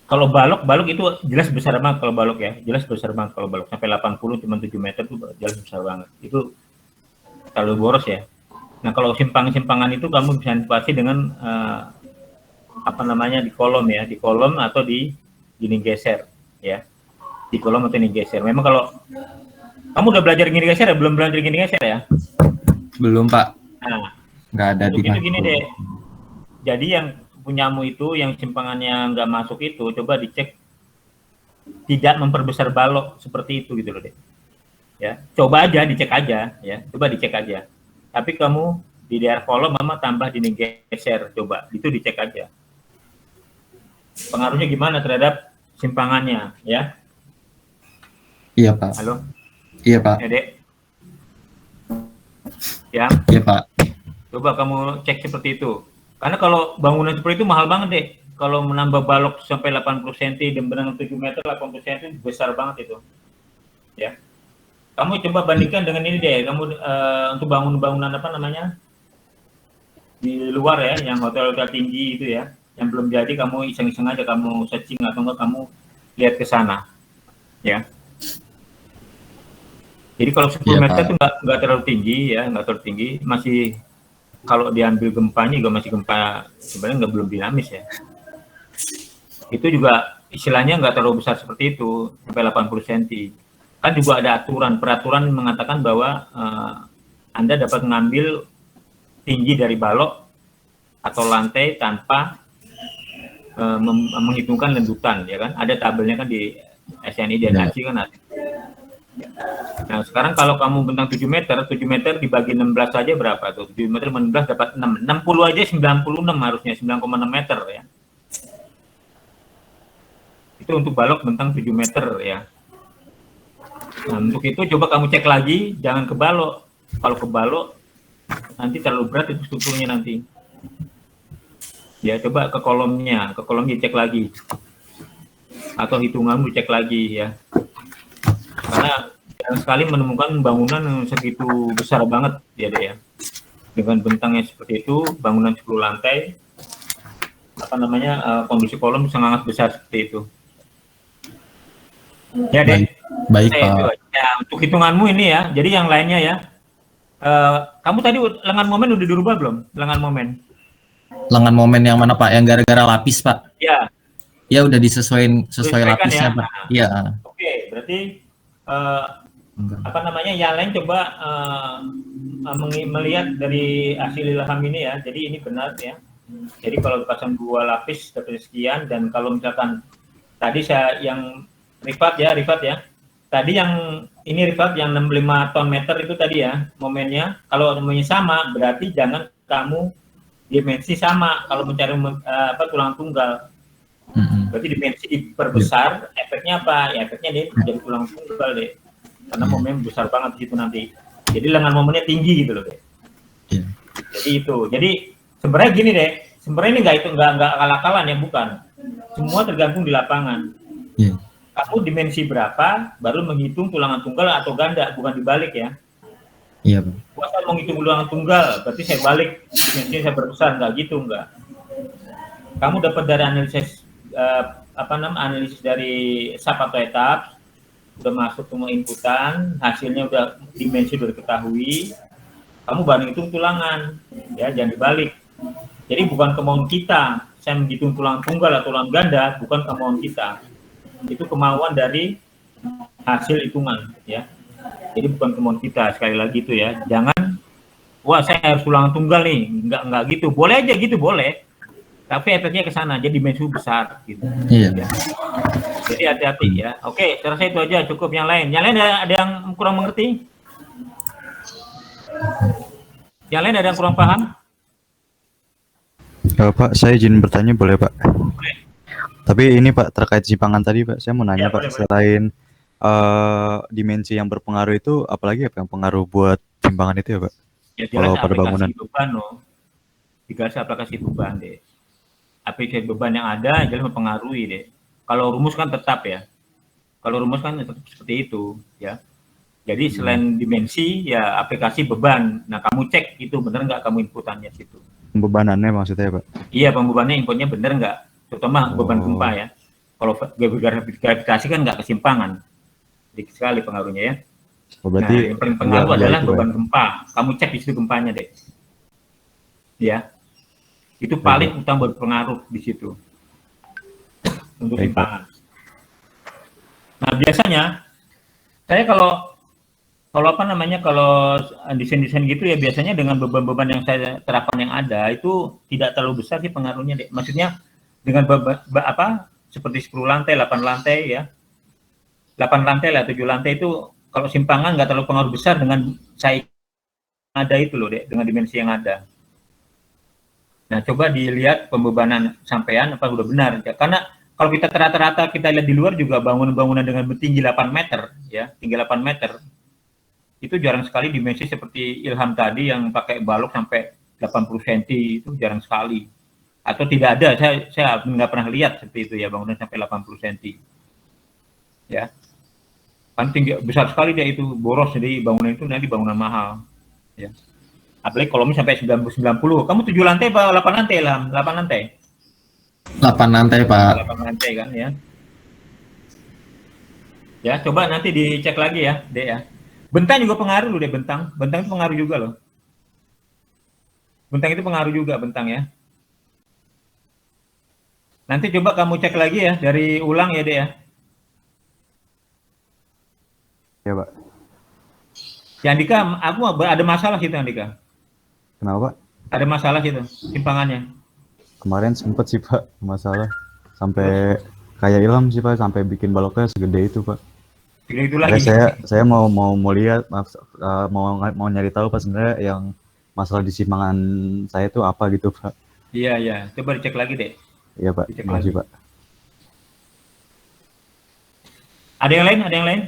Kalau balok itu jelas besar banget kalau balok ya, jelas besar banget kalau balok sampai 80 cuma 7 meter itu jelas besar banget. Itu terlalu boros ya. Nah kalau simpangan itu kamu bisa antisipasi dengan apa namanya di kolom ya, di kolom atau di gini geser ya, di kolom atau ini geser. Memang kalau kamu udah belajar gini geser ya, belum belajar gini geser ya? Belum Pak. Nah, Nggak ada di itu gini deh. Jadi yang punyamu itu yang simpangannya nggak masuk itu coba dicek tidak memperbesar balok seperti itu gitu loh deh. Ya, coba aja dicek aja ya, coba dicek aja. Tapi kamu di daerah kolom mama tambah dinding geser, coba itu dicek aja. Pengaruhnya gimana terhadap simpangannya ya? Iya Pak. Halo? Iya Pak. Ya, Dek. Ya, Iya Pak. coba kamu cek seperti itu. Karena kalau bangunan seperti itu mahal banget deh. Kalau menambah balok sampai 80 cm dan benang 7 meter 80 cm besar banget itu. Ya. Kamu coba bandingkan dengan ini deh. Kamu untuk bangunan apa namanya? Di luar ya, yang hotel-hotel tinggi itu ya. Yang belum jadi kamu iseng-iseng aja kamu searching atau enggak kamu lihat ke sana. Ya. Jadi kalau 10 Iya, meter Pak. itu nggak terlalu tinggi ya, nggak terlalu tinggi. Masih kalau diambil gempanya juga masih gempa sebenarnya nggak belum dinamis ya. Itu juga istilahnya nggak terlalu besar seperti itu sampai 80 cm. Kan juga ada peraturan mengatakan bahwa Anda dapat mengambil tinggi dari balok atau lantai tanpa menghitungkan lendutan ya kan. Ada tabelnya kan di SNI dan ACI kan ada. Nah, sekarang kalau kamu bentang 7 meter dibagi 16 saja berapa tuh? 7 meter 16 dapat 6. 60 aja 96 harusnya, 9,6 meter ya. Itu untuk balok bentang 7 meter ya. Nah, untuk itu coba kamu cek lagi, jangan ke balok. Kalau ke balok, nanti terlalu berat itu strukturnya nanti. Ya, coba ke kolomnya cek lagi. Atau hitunganmu cek lagi ya. Karena jarang sekali menemukan bangunan yang segitu besar banget ya deh ya. Dengan bentangnya seperti itu, bangunan 10 lantai, apa namanya, kondisi kolom sangat besar seperti itu. Ya deh. Baik Pak. Ya, untuk hitunganmu ini ya, jadi yang lainnya ya. Kamu tadi lengan momen udah dirubah belum? Lengan momen. Lengan momen yang mana Pak? Yang gara-gara lapis Pak? Ya. Ya udah sesuai lapisnya ya? Pak. Iya. Oke, berarti apa namanya yang lain coba melihat dari hasil ilham ini ya. Jadi ini benar ya. Jadi kalau dipasang 2 lapis dapat sekian, dan kalau misalkan tadi saya yang Rifat ya. Tadi yang ini Rifat yang 65 ton meter itu tadi ya momennya. Kalau momennya sama berarti jangan kamu dimensi sama kalau mencari tulang tunggal. Berarti dimensi diperbesar, efeknya apa? Ya, efeknya dia jadi tulang tunggal deh. Karena momen besar banget di situ nanti. Jadi lengan momennya tinggi gitu loh deh. Yeah. Jadi itu. Jadi sebenarnya gini deh. Sebenarnya ini nggak akal-akalan ya, bukan. Semua tergantung di lapangan. Yeah. Kamu dimensi berapa, baru menghitung tulangan tunggal atau ganda, bukan dibalik ya. Iya Pak. Puasa menghitung tulangan tunggal, berarti saya balik dimensinya saya berbesar, nggak gitu, nggak. Kamu dapat dari analisis analisis dari SAP atau etap, udah masuk semua inputan, hasilnya udah dimensi udah diketahui, kamu banding hitung tulangan, ya jangan dibalik. Jadi bukan kemauan kita, saya menghitung tulang tunggal atau tulang ganda, bukan kemauan kita. Itu kemauan dari hasil hitungan, ya. Jadi bukan kemauan kita, sekali lagi itu ya. Jangan, wah saya harus tulang tunggal nih, enggak gitu. Boleh aja gitu, boleh. Tapi efeknya ke sana, jadi dimensi besar gitu. Iya. Ya. Jadi hati-hati ya. Oke, saya rasa itu aja cukup. Yang lain ada yang kurang mengerti? Yang lain ada yang kurang paham? Pak, saya izin bertanya boleh Pak? Boleh. Tapi ini Pak terkait simpangan tadi Pak, saya mau nanya Ya, Pak, boleh. selain dimensi yang berpengaruh itu, apalagi apa yang pengaruh buat simpangan itu ya Pak? Ya jelas Kalau pada bangunan. aplikasi beban Jelas aplikasi beban deh. Aplikasi beban yang ada jelas mempengaruhi deh. Kalau rumus kan tetap ya. Kalau rumus kan tetap seperti itu ya. Jadi selain dimensi ya aplikasi beban. Nah kamu cek itu benar nggak kamu inputannya situ. Pembebanannya maksudnya ya Pak? Iya pembebannya inputnya benar nggak. Terutama beban Oh. gempa ya. Kalau gravitasi kan nggak kesimpangan. Sedikit sekali pengaruhnya ya. Oh, berarti Nah yang paling pengaruh nggak adalah itu, beban Pak. gempa. Kamu cek di situ gempanya deh. Ya. Itu paling utama berpengaruh di situ. Untuk Baik, Pak. simpangan. Nah biasanya saya kalau desain-desain gitu ya biasanya dengan beban-beban yang saya terapkan yang ada itu tidak terlalu besar sih pengaruhnya deh. Maksudnya dengan seperti 10 lantai, 8 lantai ya. 8 lantai lah, 7 lantai itu kalau simpangan nggak terlalu pengaruh besar dengan saya ada itu loh deh, dengan dimensi yang ada. Nah, coba dilihat pembebanan sampean apa udah benar. Ya. Karena kalau kita rata-rata kita lihat di luar juga bangunan-bangunan dengan tinggi 8 meter, ya, tinggi 8 meter, itu jarang sekali dimensi seperti Ilham tadi yang pakai balok sampai 80 cm, itu jarang sekali. Atau tidak ada, saya nggak pernah lihat seperti itu ya, bangunan sampai 80 cm. Ya, kan tinggi, besar sekali dia itu, boros, jadi bangunan itu nanti bangunan mahal. Ya. Apalagi kalau sampai 90. Kamu 7 lantai apa 8 lantai lah? 8 lantai. 8 lantai, Pak. 8 lantai kan ya. Ya, coba nanti dicek lagi ya, Dek ya. Bentang juga pengaruh loh deh, bentang. Bentang itu pengaruh juga loh. Bentang itu pengaruh juga bentang ya. Nanti coba kamu cek lagi ya, dari ulang ya, Dek ya. Ya Pak. Ya Andika, aku ada masalah situ Andika. Kenapa Pak? Ada masalah situ, simpangannya. Kemarin sempet sih Pak masalah sampai kayak Ilham sih Pak, sampai bikin baloknya segede itu Pak. Jadi itu Makanya lagi. saya mau lihat, mau nyari tahu Pak sebenarnya yang masalah di simpangan saya itu apa gitu Pak. Iya, iya. Coba dicek lagi, Dek. Iya Pak, Dicek makasih lagi. Pak. Ada yang lain? Ada yang lain?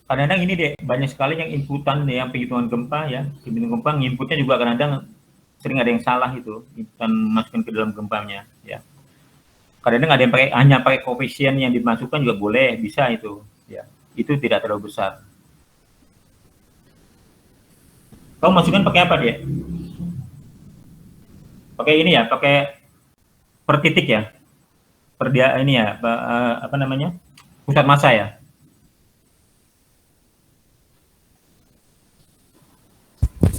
Kadang-kadang ini deh banyak sekali yang inputan yang penghitungan gempa ya, penghitungan gempa inputnya juga kadang-kadang sering ada yang salah itu inputan masukin ke dalam gempanya ya. Kadang-kadang ada yang hanya pakai koefisien yang dimasukkan juga boleh, bisa itu ya. Itu tidak terlalu besar. Kamu masukkan pakai apa dia? Pakai ini ya, pakai per titik ya, per dia ini ya, apa namanya, pusat massa ya.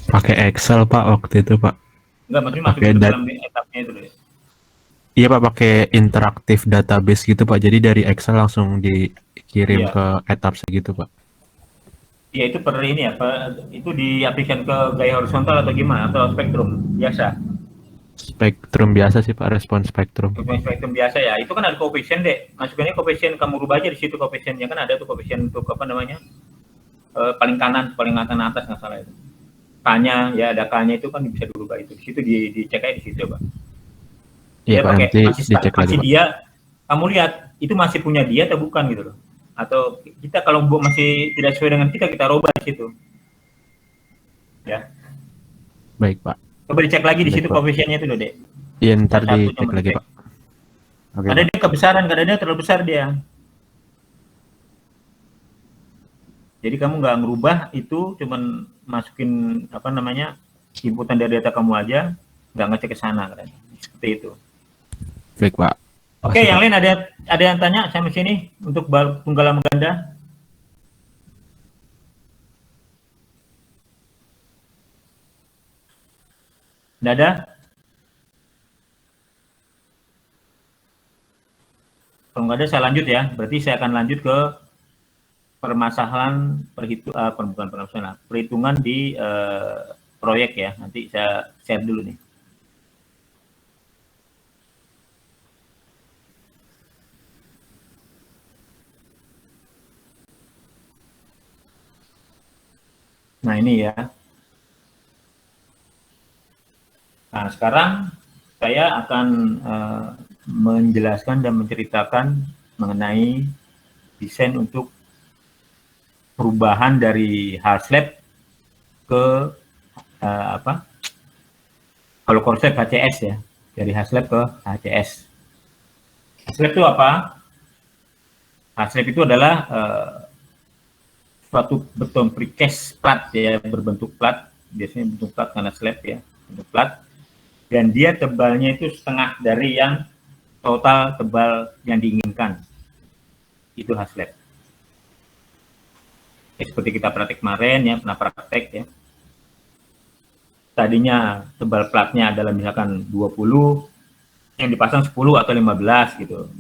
Pakai Excel Pak waktu itu Pak. Enggak, maksudnya masuk Pakai ke dalam etapnya itu deh. Iya Pak, pakai interaktif database gitu Pak. Jadi dari Excel langsung dikirim Iya. ke etap segitu Pak. Ya itu per ini ya, itu diaplikasikan ke gaya horizontal atau gimana? Atau spektrum biasa? Spektrum biasa sih Pak, respon spektrum. Spektrum biasa ya. Itu kan ada koefisien deh. Masukannya koefisien, kamu rubah aja di situ koefisiennya kan ada tuh koefisien untuk apa namanya? Paling kanan atas nggak salah itu. K-nya ya ada K-nya itu kan bisa dirubah itu. Di situ dicek aja di situ coba. Iya Dia Pak, pakai nanti dicek lagi masih Pak. dia, kamu lihat itu masih punya dia atau bukan gitu loh. Atau kita kalau masih tidak sesuai dengan kita rubah di situ. Ya. Baik Pak. Coba dicek lagi di Baik, situ Pak. koefisiennya itu loh, Dek. Iya ntar Satu dicek coba lagi dicek. Pak. Oke Kadang Pak. dia kebesaran, kadang dia terlalu besar dia. Jadi kamu nggak ngerubah itu, cuman masukin apa namanya inputan dari data kamu aja, nggak ngecek ke sana kan. Seperti itu. Baik Pak. Oke, Makasih, yang Pak. lain ada yang tanya sampai sini untuk tunggal sama ganda? Nggak ada? Kalau nggak ada saya lanjut ya. Berarti saya akan lanjut ke permasalahan perhitungan di proyek ya. Nanti saya share dulu nih. Nah ini ya. Nah sekarang saya akan menjelaskan dan menceritakan mengenai desain untuk perubahan dari Haslab ke kalau konsep HCS ya, dari Haslab ke HCS. Haslab itu apa? Haslab itu adalah suatu beton precast plat ya, berbentuk plat, biasanya bentuk plat karena slab ya, bentuk plat, dan dia tebalnya itu setengah dari yang total tebal yang diinginkan. Itu Haslab. Ya, seperti kita praktek kemarin ya, pernah praktek ya. Tadinya tebal platnya adalah misalkan 20, yang dipasang 10 atau 15 gitu.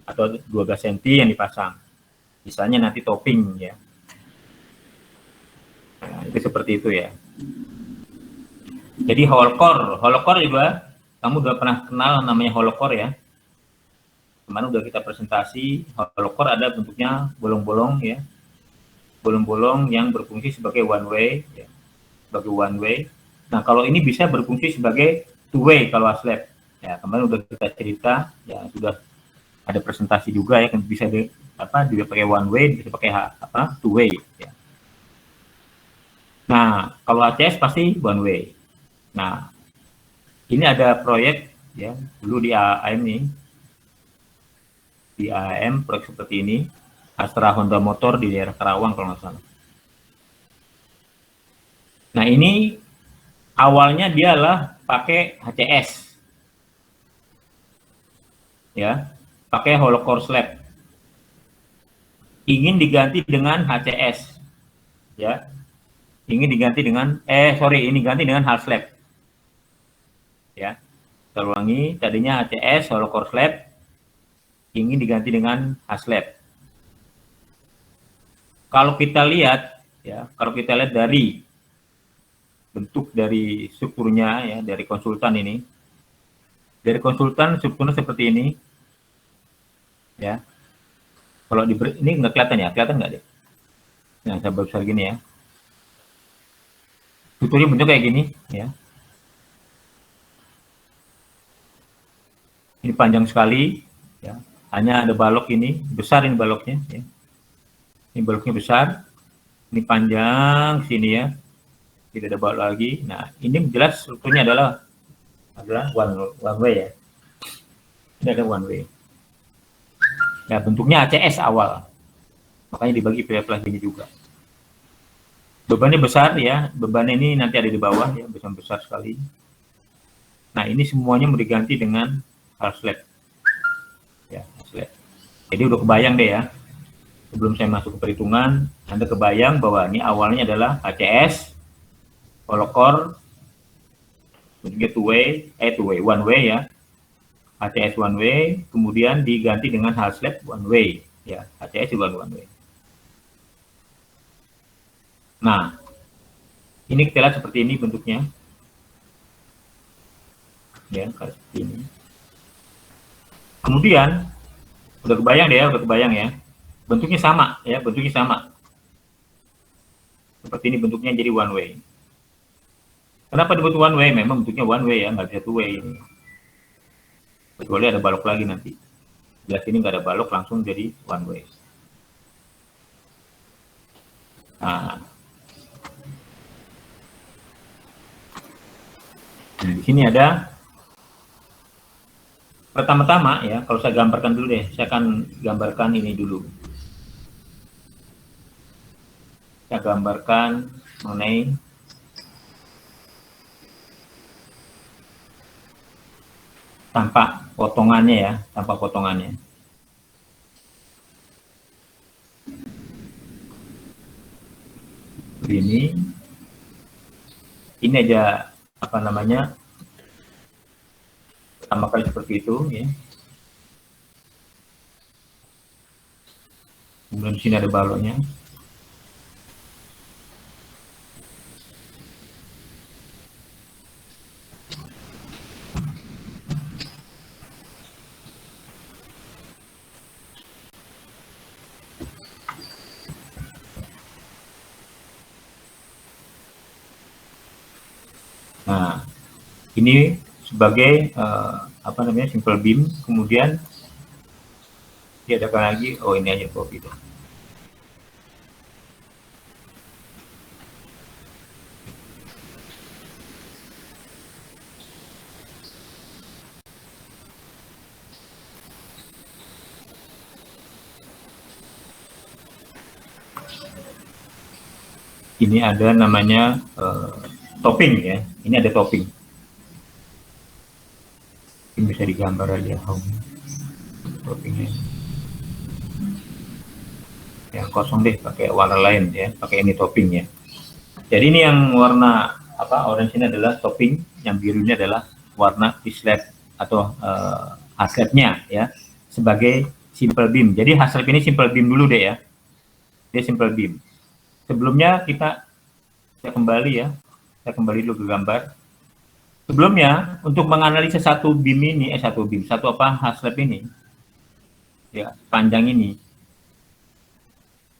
Atau 12 cm yang dipasang. Misalnya nanti topping ya. Nah, itu seperti itu ya. Jadi hollow core juga kamu udah pernah kenal namanya hollow core ya. Kemarin udah kita presentasi, hollow core ada bentuknya bolong-bolong ya. Bolong-bolong yang berfungsi sebagai one way ya. Sebagai one way. Nah, kalau ini bisa berfungsi sebagai two way kalau Haslab. Ya, kemarin udah kita cerita ya, sudah ada presentasi juga ya, bisa juga pakai one way, bisa pakai two way ya. Nah, kalau HCS pasti one way. Nah, ini ada proyek ya, dulu di AAM nih. Di AAM proyek seperti ini, Astra Honda Motor di daerah Karawang kalau nggak salah. Nah, ini awalnya dia adalah pakai HCS. Ya, pakai hollow core slab. Ingin diganti dengan HCS. Ya. Ingin diganti dengan ini ganti dengan Haslab. Ya. Saya ulangi, tadinya HCS hollow core slab ingin diganti dengan Haslab. Kalau kita lihat ya, dari bentuk dari strukturnya ya, dari konsultan ini. Dari konsultan strukturnya seperti ini. Ya. Kalau ini nggak kelihatan ya? Kelihatan nggak deh? Yang saya besar gini ya. Strukturnya bentuk kayak gini ya. Ini panjang sekali ya. Hanya ada balok ini, besar ini baloknya ya. Ini baloknya besar. Ini panjang sini ya. Tidak ada balok lagi. Nah, ini jelas strukturnya adalah one way ya. Ini ada one way. Ya, bentuknya ACS awal. Makanya dibagi pilar-pilar gini juga. Bebannya besar ya. Beban ini nanti ada di bawah ya, besar sekali. Nah, ini semuanya mau diganti dengan Haslab. Ya, Haslab. Jadi udah kebayang deh ya. Sebelum saya masuk ke perhitungan, Anda kebayang bahwa ini awalnya adalah HCS, hollow core, one way ya. HCS one way, kemudian diganti dengan Haslab one way, ya. HCS juga one way. Nah, ini kita lihat seperti ini bentuknya, ya, seperti ini. Kemudian, udah kebayang ya, bentuknya sama, ya, bentuknya sama. Seperti ini bentuknya jadi one way. Kenapa disebut one way? Memang bentuknya one way ya, nggak bisa two way ini. Kecuali ada balok lagi nanti. Jelas ini nggak ada balok, langsung jadi one way. Nah, di sini ada pertama-tama ya, kalau saya gambarkan dulu deh, saya akan gambarkan ini dulu. Saya gambarkan mengenai tanpa potongannya ya, tanpa potongannya. Ini aja apa namanya, pertama kali seperti itu ya. Kemudian di sini ada baloknya. ini sebagai apa namanya, simple beam. Kemudian diadakan lagi, oh ini aja kok gitu. Ini ada namanya topping ya. Ini ada topping. Ini bisa digambar aja toppingnya. Yang kosong deh, pakai warna lain ya, pakai ini topping ya. Jadi ini yang warna apa orange ini adalah topping, yang birunya adalah warna T-slab atau haslabnya ya, sebagai simple beam. Jadi haslab ini simple beam dulu deh ya. Dia simple beam. Sebelumnya saya kembali dulu ke gambar. Sebelumnya untuk menganalisa satu haslab ini, ya panjang ini,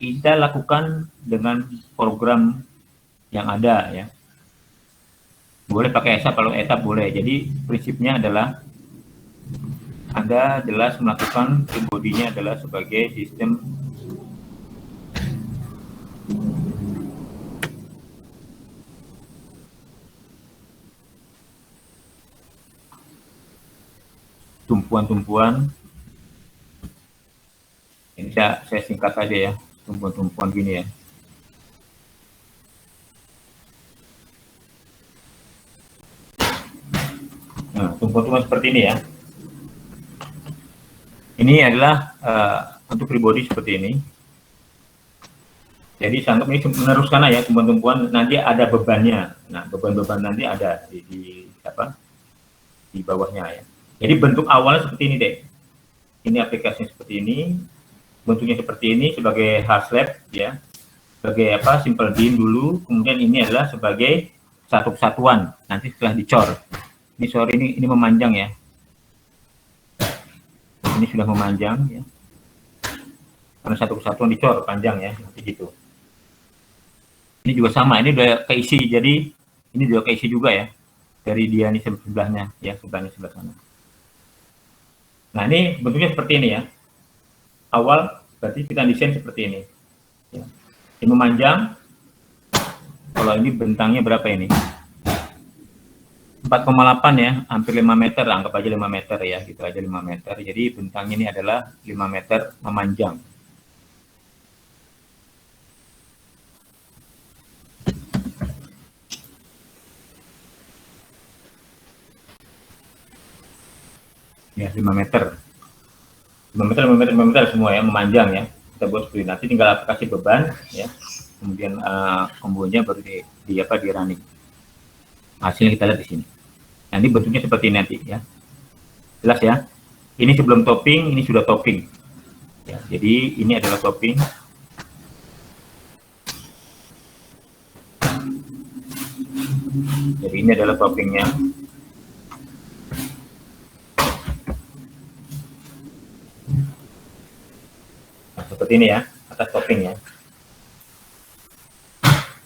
kita lakukan dengan program yang ada ya. Boleh pakai ESA, kalau ETA boleh. Jadi prinsipnya adalah Anda jelas melakukan bodinya adalah sebagai sistem tumpuan-tumpuan. Ini saya singkat saja ya, tumpuan-tumpuan gini ya. Nah, tumpuan-tumpuan seperti ini ya. Ini adalah untuk free body seperti ini. Jadi sanggup ini meneruskan ya tumpuan-tumpuan, nanti ada bebannya. Nah, beban-beban nanti ada di bawahnya ya. Jadi bentuk awalnya seperti ini deh. Ini aplikasinya seperti ini, bentuknya seperti ini sebagai haslab ya, sebagai apa simple beam dulu. Kemudian ini adalah sebagai satu kesatuan. Nanti setelah dicor. Ini sorry ini memanjang ya. Ini sudah memanjang ya. Karena satu kesatuan dicor panjang ya, seperti gitu. Ini juga sama. Ini udah keisi. Jadi ini juga keisi juga ya. Dari dia ini sebelahnya ya, sebelah sana. Nah ini bentuknya seperti ini ya. Awal berarti kita desain seperti ini. Ya. Ini memanjang. Kalau ini bentangnya berapa ini? 4,8 ya, hampir 5 meter. Anggap aja 5 meter ya, gitu aja 5 meter. Jadi bentangnya ini adalah 5 meter memanjang. Ya 5 meter semua ya, memanjang ya. Kita buat seperti nanti tinggal aplikasi beban ya, kemudian kombonya baru di running. Hasilnya kita lihat di sini. Nanti bentuknya seperti ini nanti ya, jelas ya. Ini sebelum topping, ini sudah topping ya. Jadi ini adalah topping. Jadi ini adalah toppingnya. Seperti ini ya, atas topping ya.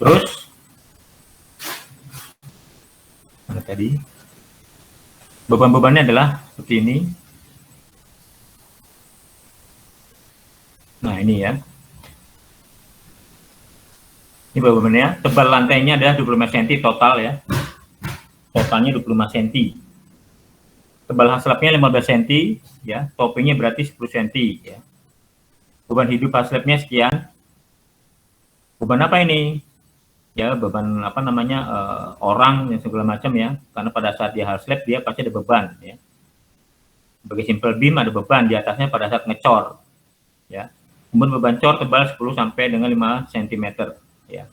Terus mana tadi beban-bebannya adalah seperti ini. Nah ini ya, ini bebannya. Tebal lantainya adalah 25 cm total ya, totalnya 25 cm. Tebal haslabnya 15 cm ya, toppingnya berarti 10 cm ya. Beban hidup haslabnya sekian. Beban apa ini? Ya beban apa namanya, orang dan segala macam ya. Karena pada saat dia haslab dia pasti ada beban ya. Sebagai simple beam ada beban di atasnya pada saat ngecor ya. Kemudian beban cor tebal 10 sampai dengan 5 cm ya.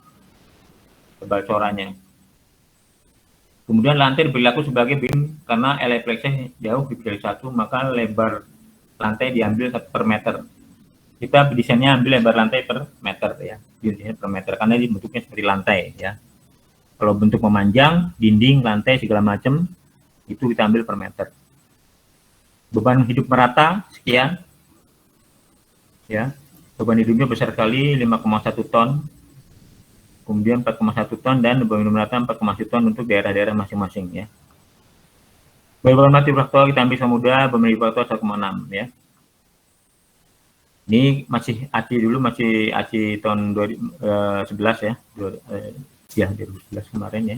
Tebal corannya. Kemudian lantai berlaku sebagai beam karena LA-plexnya jauh lebih dari 1, maka lebar lantai diambil 1 per meter. Kita desainnya ambil lebar lantai per meter ya, desainnya per meter karena ini bentuknya seperti lantai ya. Kalau bentuk memanjang, dinding, lantai segala macam itu kita ambil per meter. Beban hidup merata sekian ya. Beban hidupnya besar sekali 5,1 ton, kemudian 4,1 ton dan beban hidup merata 4,1 ton untuk daerah-daerah masing-masing ya. Beban mati fraktual kita ambil samudra, beban fraktual 1,6 ya. Ini masih ACI dulu, masih ACI tahun 2011 ya. 2011 kemarin ya.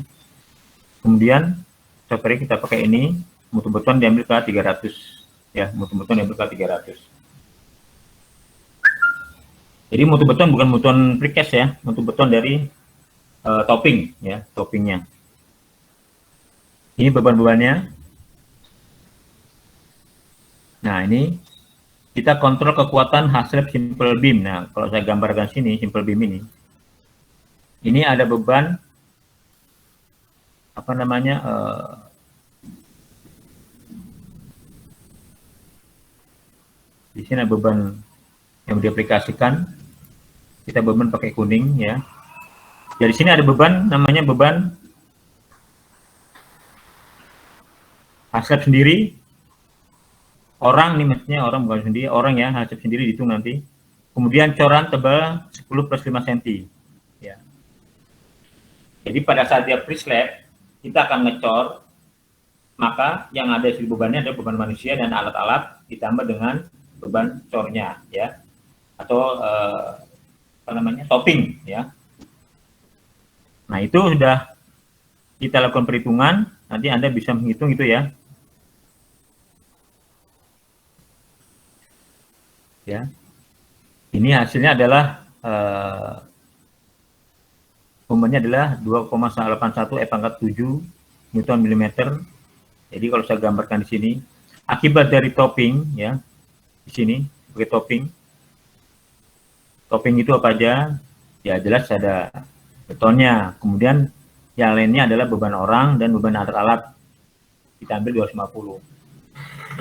Kemudian software kita pakai ini, mutu beton diambil ke 300 ya, mutu beton diambil ke 300. Jadi mutu beton bukan mutuan precast ya, mutu beton dari topping ya, toppingnya. Ini beban-bebannya. Nah, ini kita kontrol kekuatan Haslab simple beam. Nah, kalau saya gambarkan sini simple beam ini ada beban apa namanya? Di sini ada beban yang diaplikasikan. Kita beban pakai kuning ya. Jadi sini ada beban namanya beban Haslab sendiri. Orang nih maksudnya orang bukan sendiri, orang ya, Haslab sendiri dihitung nanti. Kemudian coran tebal 10 plus 5 cm. Ya. Jadi pada saat dia pre-slab, kita akan ngecor, maka yang ada di bebannya ada beban manusia dan alat-alat ditambah dengan beban cornya ya. Atau apa namanya? Topping ya. Nah, itu sudah kita lakukan perhitungan, nanti Anda bisa menghitung itu ya. Ya, ini hasilnya adalah bebannya adalah 2,81 F angkat 7 Newton milimeter. Jadi kalau saya gambarkan di sini, akibat dari topping ya, di sini pakai topping. Topping itu apa aja? Ya jelas ada betonnya. Kemudian yang lainnya adalah beban orang dan beban alat-alat. Kita ambil 250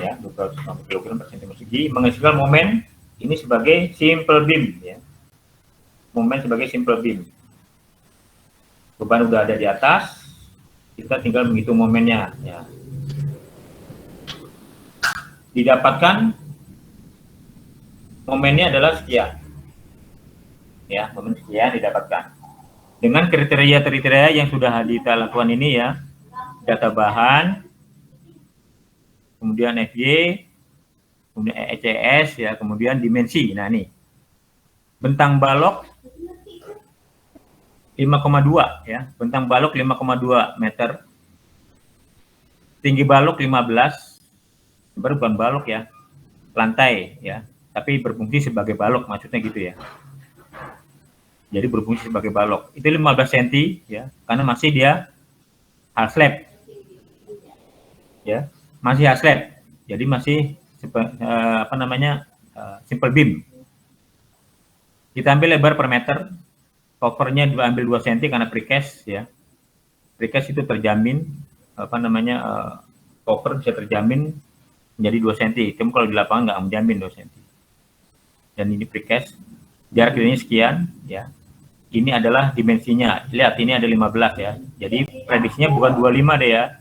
ya, 250 kg per cm persegi, menghasilkan momen ini sebagai simple beam ya. Momen sebagai simple beam. Beban udah ada di atas, kita tinggal menghitung momennya ya. Didapatkan momennya adalah sekian. Ya, momen sekian didapatkan. Dengan kriteria-kriteria yang sudah kita lakukan ini ya. Data bahan, kemudian FY, kemudian ECS ya, kemudian dimensi. Nah, ini bentang balok 5,2 ya, bentang balok 5,2 meter, tinggi balok 15, baru bukan balok ya, lantai ya, tapi berfungsi sebagai balok, maksudnya gitu ya. Jadi berfungsi sebagai balok. Itu 15 cm ya, karena masih dia Haslab ya, masih Haslab, jadi masih apa namanya simple beam. Kita ambil lebar per meter, covernya diambil 2 cm karena precast ya. Precast itu terjamin apa namanya cover bisa terjamin menjadi 2 cm. Cuma kalau di lapangan nggak menjamin 2 cm. Dan ini precast, jarak ini sekian ya. Ini adalah dimensinya. Lihat ini ada 15 ya. Jadi prediksinya bukan 25 deh ya.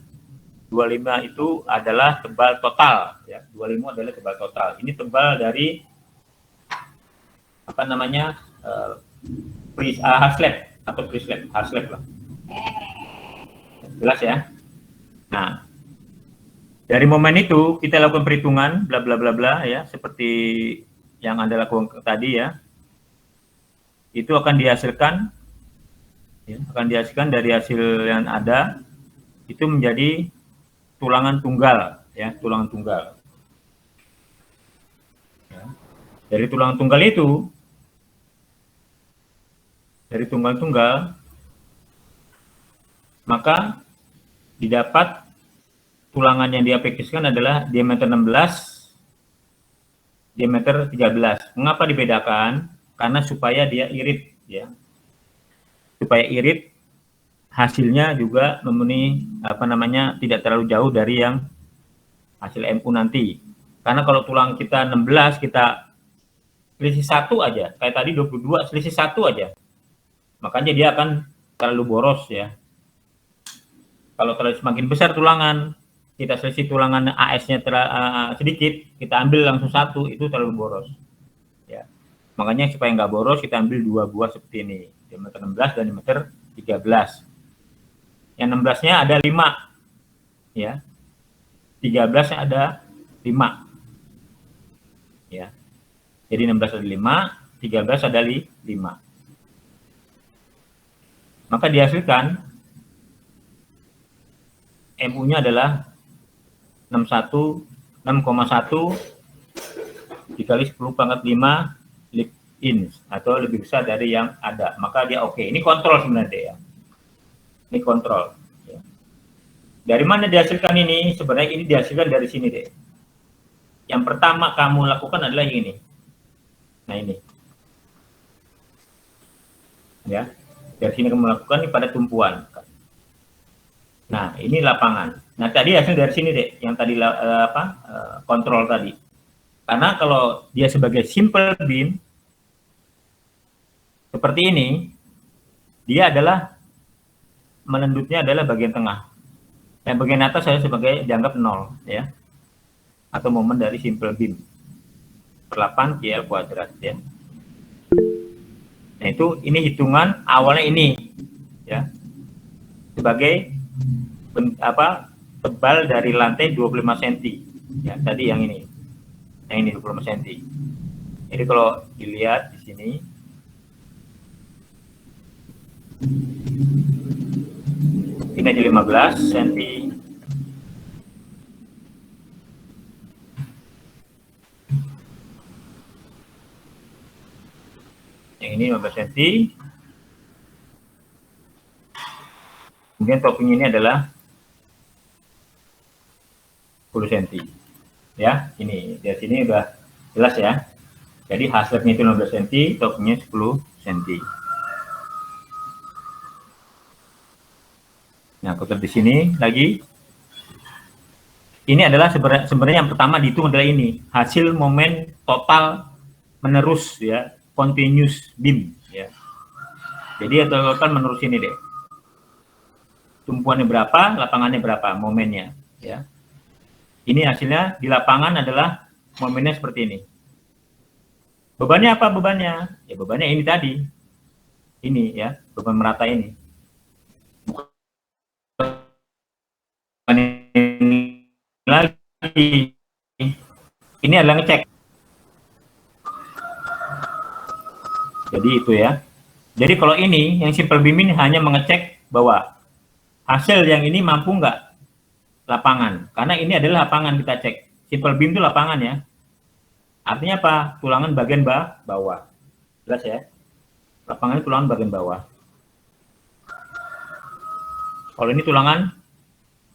25 itu adalah tebal total ya. 25 adalah tebal total. Ini tebal dari apa namanya Haslab atau pre-slab, Haslab lah. Jelas ya. Nah, dari momen itu kita lakukan perhitungan bla bla bla bla ya, seperti yang Anda lakukan tadi ya. Itu akan dihasilkan ya, dari hasil yang ada itu menjadi tulangan tunggal ya, tulangan tunggal ya. Dari tulangan tunggal itu, dari tunggal-tunggal maka didapat tulangan yang diaplikasikan adalah diameter 16, diameter 13. Mengapa dibedakan? Karena supaya dia irit ya, supaya irit, hasilnya juga memenuhi apa namanya tidak terlalu jauh dari yang hasil MU nanti. Karena kalau tulang kita 16 kita selisih 1 aja, kayak tadi 22 selisih 1 aja, makanya dia akan terlalu boros ya. Kalau terlalu semakin besar tulangan, kita selisih tulangan AS-nya sedikit, kita ambil langsung 1, itu terlalu boros ya. Makanya supaya nggak boros kita ambil 2 buah seperti ini, diameter 16 dan diameter 13. Yang 16-nya ada 5 ya. 13 ada 5. Ya. Jadi 16 ada 5, 13 ada 5. Maka dihasilkan MU-nya adalah 6,1 dikali 10 pangkat 5 inch atau lebih besar dari yang ada. Maka dia oke. Ini kontrol sebenarnya ya. Ini kontrol. Ya. Dari mana dihasilkan ini? Sebenarnya ini dihasilkan dari sini deh. Yang pertama kamu lakukan adalah yang ini. Nah ini. Ya. Dari sini kamu lakukan ini pada tumpuan. Nah, ini lapangan. Nah, tadi hasil dari sini deh, yang tadi kontrol tadi. Karena kalau dia sebagai simple beam seperti ini, dia adalah melendutnya adalah bagian tengah. Yang bagian atas saya sebagai dianggap 0 ya. Atau momen dari simple beam. Per 8 GL kuadrat ya. Nah, itu ini hitungan awalnya ini ya. Sebagai tebal dari lantai 25 cm. Ya, tadi yang ini. Yang ini 25 cm. Jadi kalau dilihat di sini ini aja 15 cm. Yang ini 15 cm. Kemudian topping ini adalah 10 cm. Ya, ini dari sini udah jelas ya. Jadi hasilnya itu 15 cm, toppingnya 10 cm. Nah, kalau di sini lagi, ini adalah sebenarnya yang pertama dihitung adalah ini hasil momen total menerus ya, continuous beam ya. Jadi total menerus ini deh. Tumpuannya berapa, lapangannya berapa, momennya ya. Ini hasilnya di lapangan adalah momennya seperti ini. Bebannya apa bebannya? Ya bebannya ini tadi. Ini ya, beban merata ini. Bukan ini lagi. Ini adalah ngecek. Jadi itu ya. Jadi kalau ini yang simple beam ini hanya mengecek bahwa hasil yang ini mampu nggak lapangan. Karena ini adalah lapangan kita cek. Simple beam itu lapangan ya. Artinya apa? Tulangan bagian bawah. Jelas ya? Lapangan tulangan bagian bawah. Kalau ini tulangan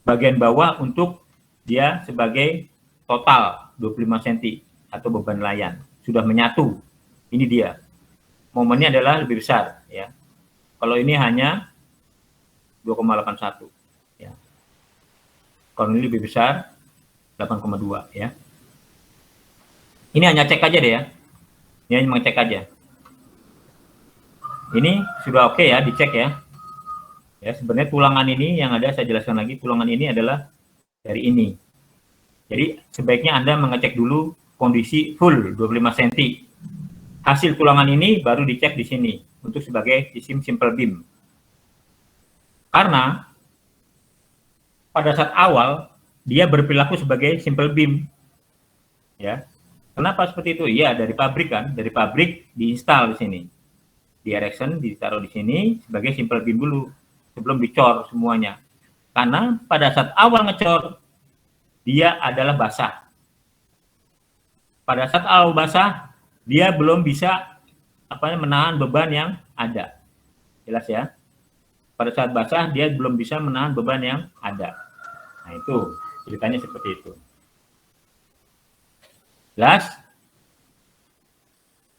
bagian bawah untuk dia sebagai total 25 cm atau beban layan. Sudah menyatu. Ini dia. Momennya adalah lebih besar ya. Kalau ini hanya 2,81 ya. Kalau ini lebih besar 8,2 ya. Ini hanya cek aja deh ya. Ini hanya mengecek aja. Ini sudah oke ya, dicek ya. Ya, sebenarnya tulangan ini yang ada saya jelaskan lagi, tulangan ini adalah dari ini. Jadi sebaiknya Anda mengecek dulu kondisi full 25 cm. Hasil tulangan ini baru dicek di sini untuk sebagai sistem simple beam. Karena pada saat awal dia berperilaku sebagai simple beam. Ya. Kenapa seperti itu? Iya, dari pabrik kan, dari pabrik diinstal di sini. Di erection ditaruh di sini sebagai simple beam dulu sebelum dicor semuanya. Karena pada saat awal ngecor dia adalah basah. Pada saat awal basah dia belum bisa menahan beban yang ada. Jelas ya? Pada saat basah dia belum bisa menahan beban yang ada. Nah, itu ceritanya seperti itu. Jelas?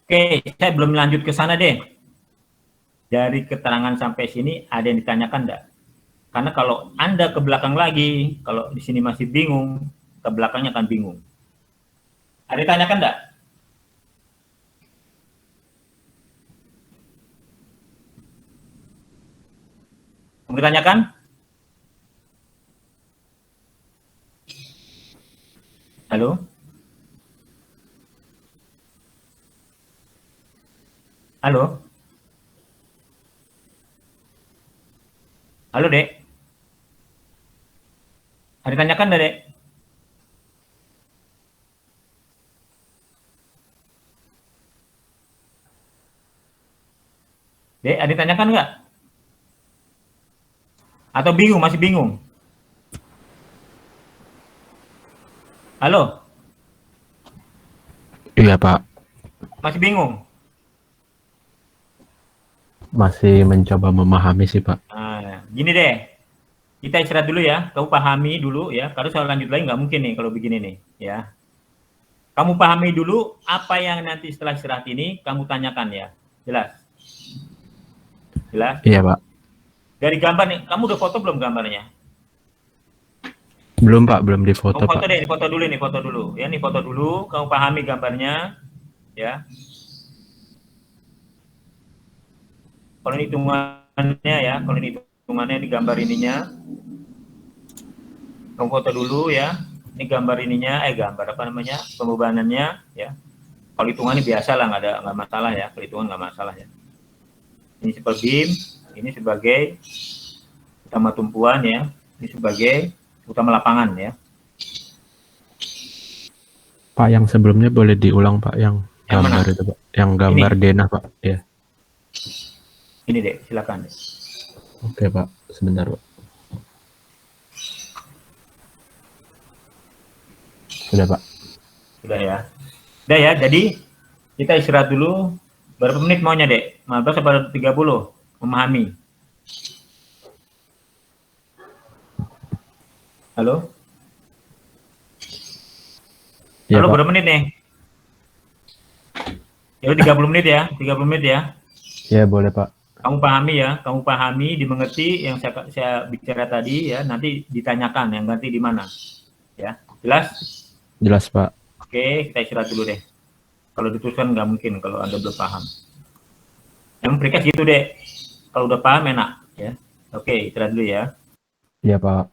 Oke, saya belum lanjut ke sana deh. Dari keterangan sampai sini ada yang ditanyakan enggak? Karena kalau Anda ke belakang lagi, kalau di sini masih bingung, ke belakangnya akan bingung. Ada yang ditanyakan enggak? Mau ditanyakan? Halo? Halo? Halo, Dek? Ada ditanyakan enggak, Dek? Dek, ada yang tanyakan nggak? Atau bingung, masih bingung? Halo, Iya Pak, masih bingung? masih mencoba memahami sih Pak. Nah, gini deh, kita istirahat dulu ya. Kamu pahami dulu ya. Kalau saya lanjut lagi nggak mungkin nih kalau begini nih, ya. Kamu pahami dulu apa yang nanti setelah istirahat ini kamu tanyakan ya. Jelas? Jelas? Iya Pak. Dari gambar nih, kamu udah foto belum gambarnya? Belum Pak, belum difoto Foto Pak. deh, foto dulu nih, foto dulu. Ya, nih foto dulu. Kamu pahami gambarnya, ya. Kalau ini hitungannya ya, kalau ini hitungannya di gambar ininya, kamu foto dulu ya. Ini gambar ininya, gambar apa namanya, pembebanannya ya. Kalau hitungannya biasa lah, nggak masalah ya. Perhitungan nggak masalah ya. Ini sebagai beam, ini sebagai utama tumpuan ya. Ini sebagai utama lapangan ya. Pak, yang sebelumnya boleh diulang Pak, yang Yang gambar mana? itu Pak, yang gambar denah Pak. Ya. Ini deh, silakan. Oke Pak, sebentar Pak. Sudah Pak. Sudah ya. Sudah ya, jadi kita istirahat dulu. Berapa menit maunya, Dek? 15 atau 30? Memahami. Halo? Iya Halo, Pak. berapa menit nih? Ya, 30 menit ya. 30 menit ya. Iya boleh Pak. Kamu pahami ya, kamu pahami, dimengerti yang saya bicara tadi ya, nanti ditanyakan yang ganti di mana. Ya, jelas? Jelas Pak. Oke, kita istirahat dulu deh. Kalau diteruskan nggak mungkin kalau Anda belum paham. Yang berikan gitu deh. Kalau udah paham enak ya. Oke, istirahat dulu ya. Iya Pak.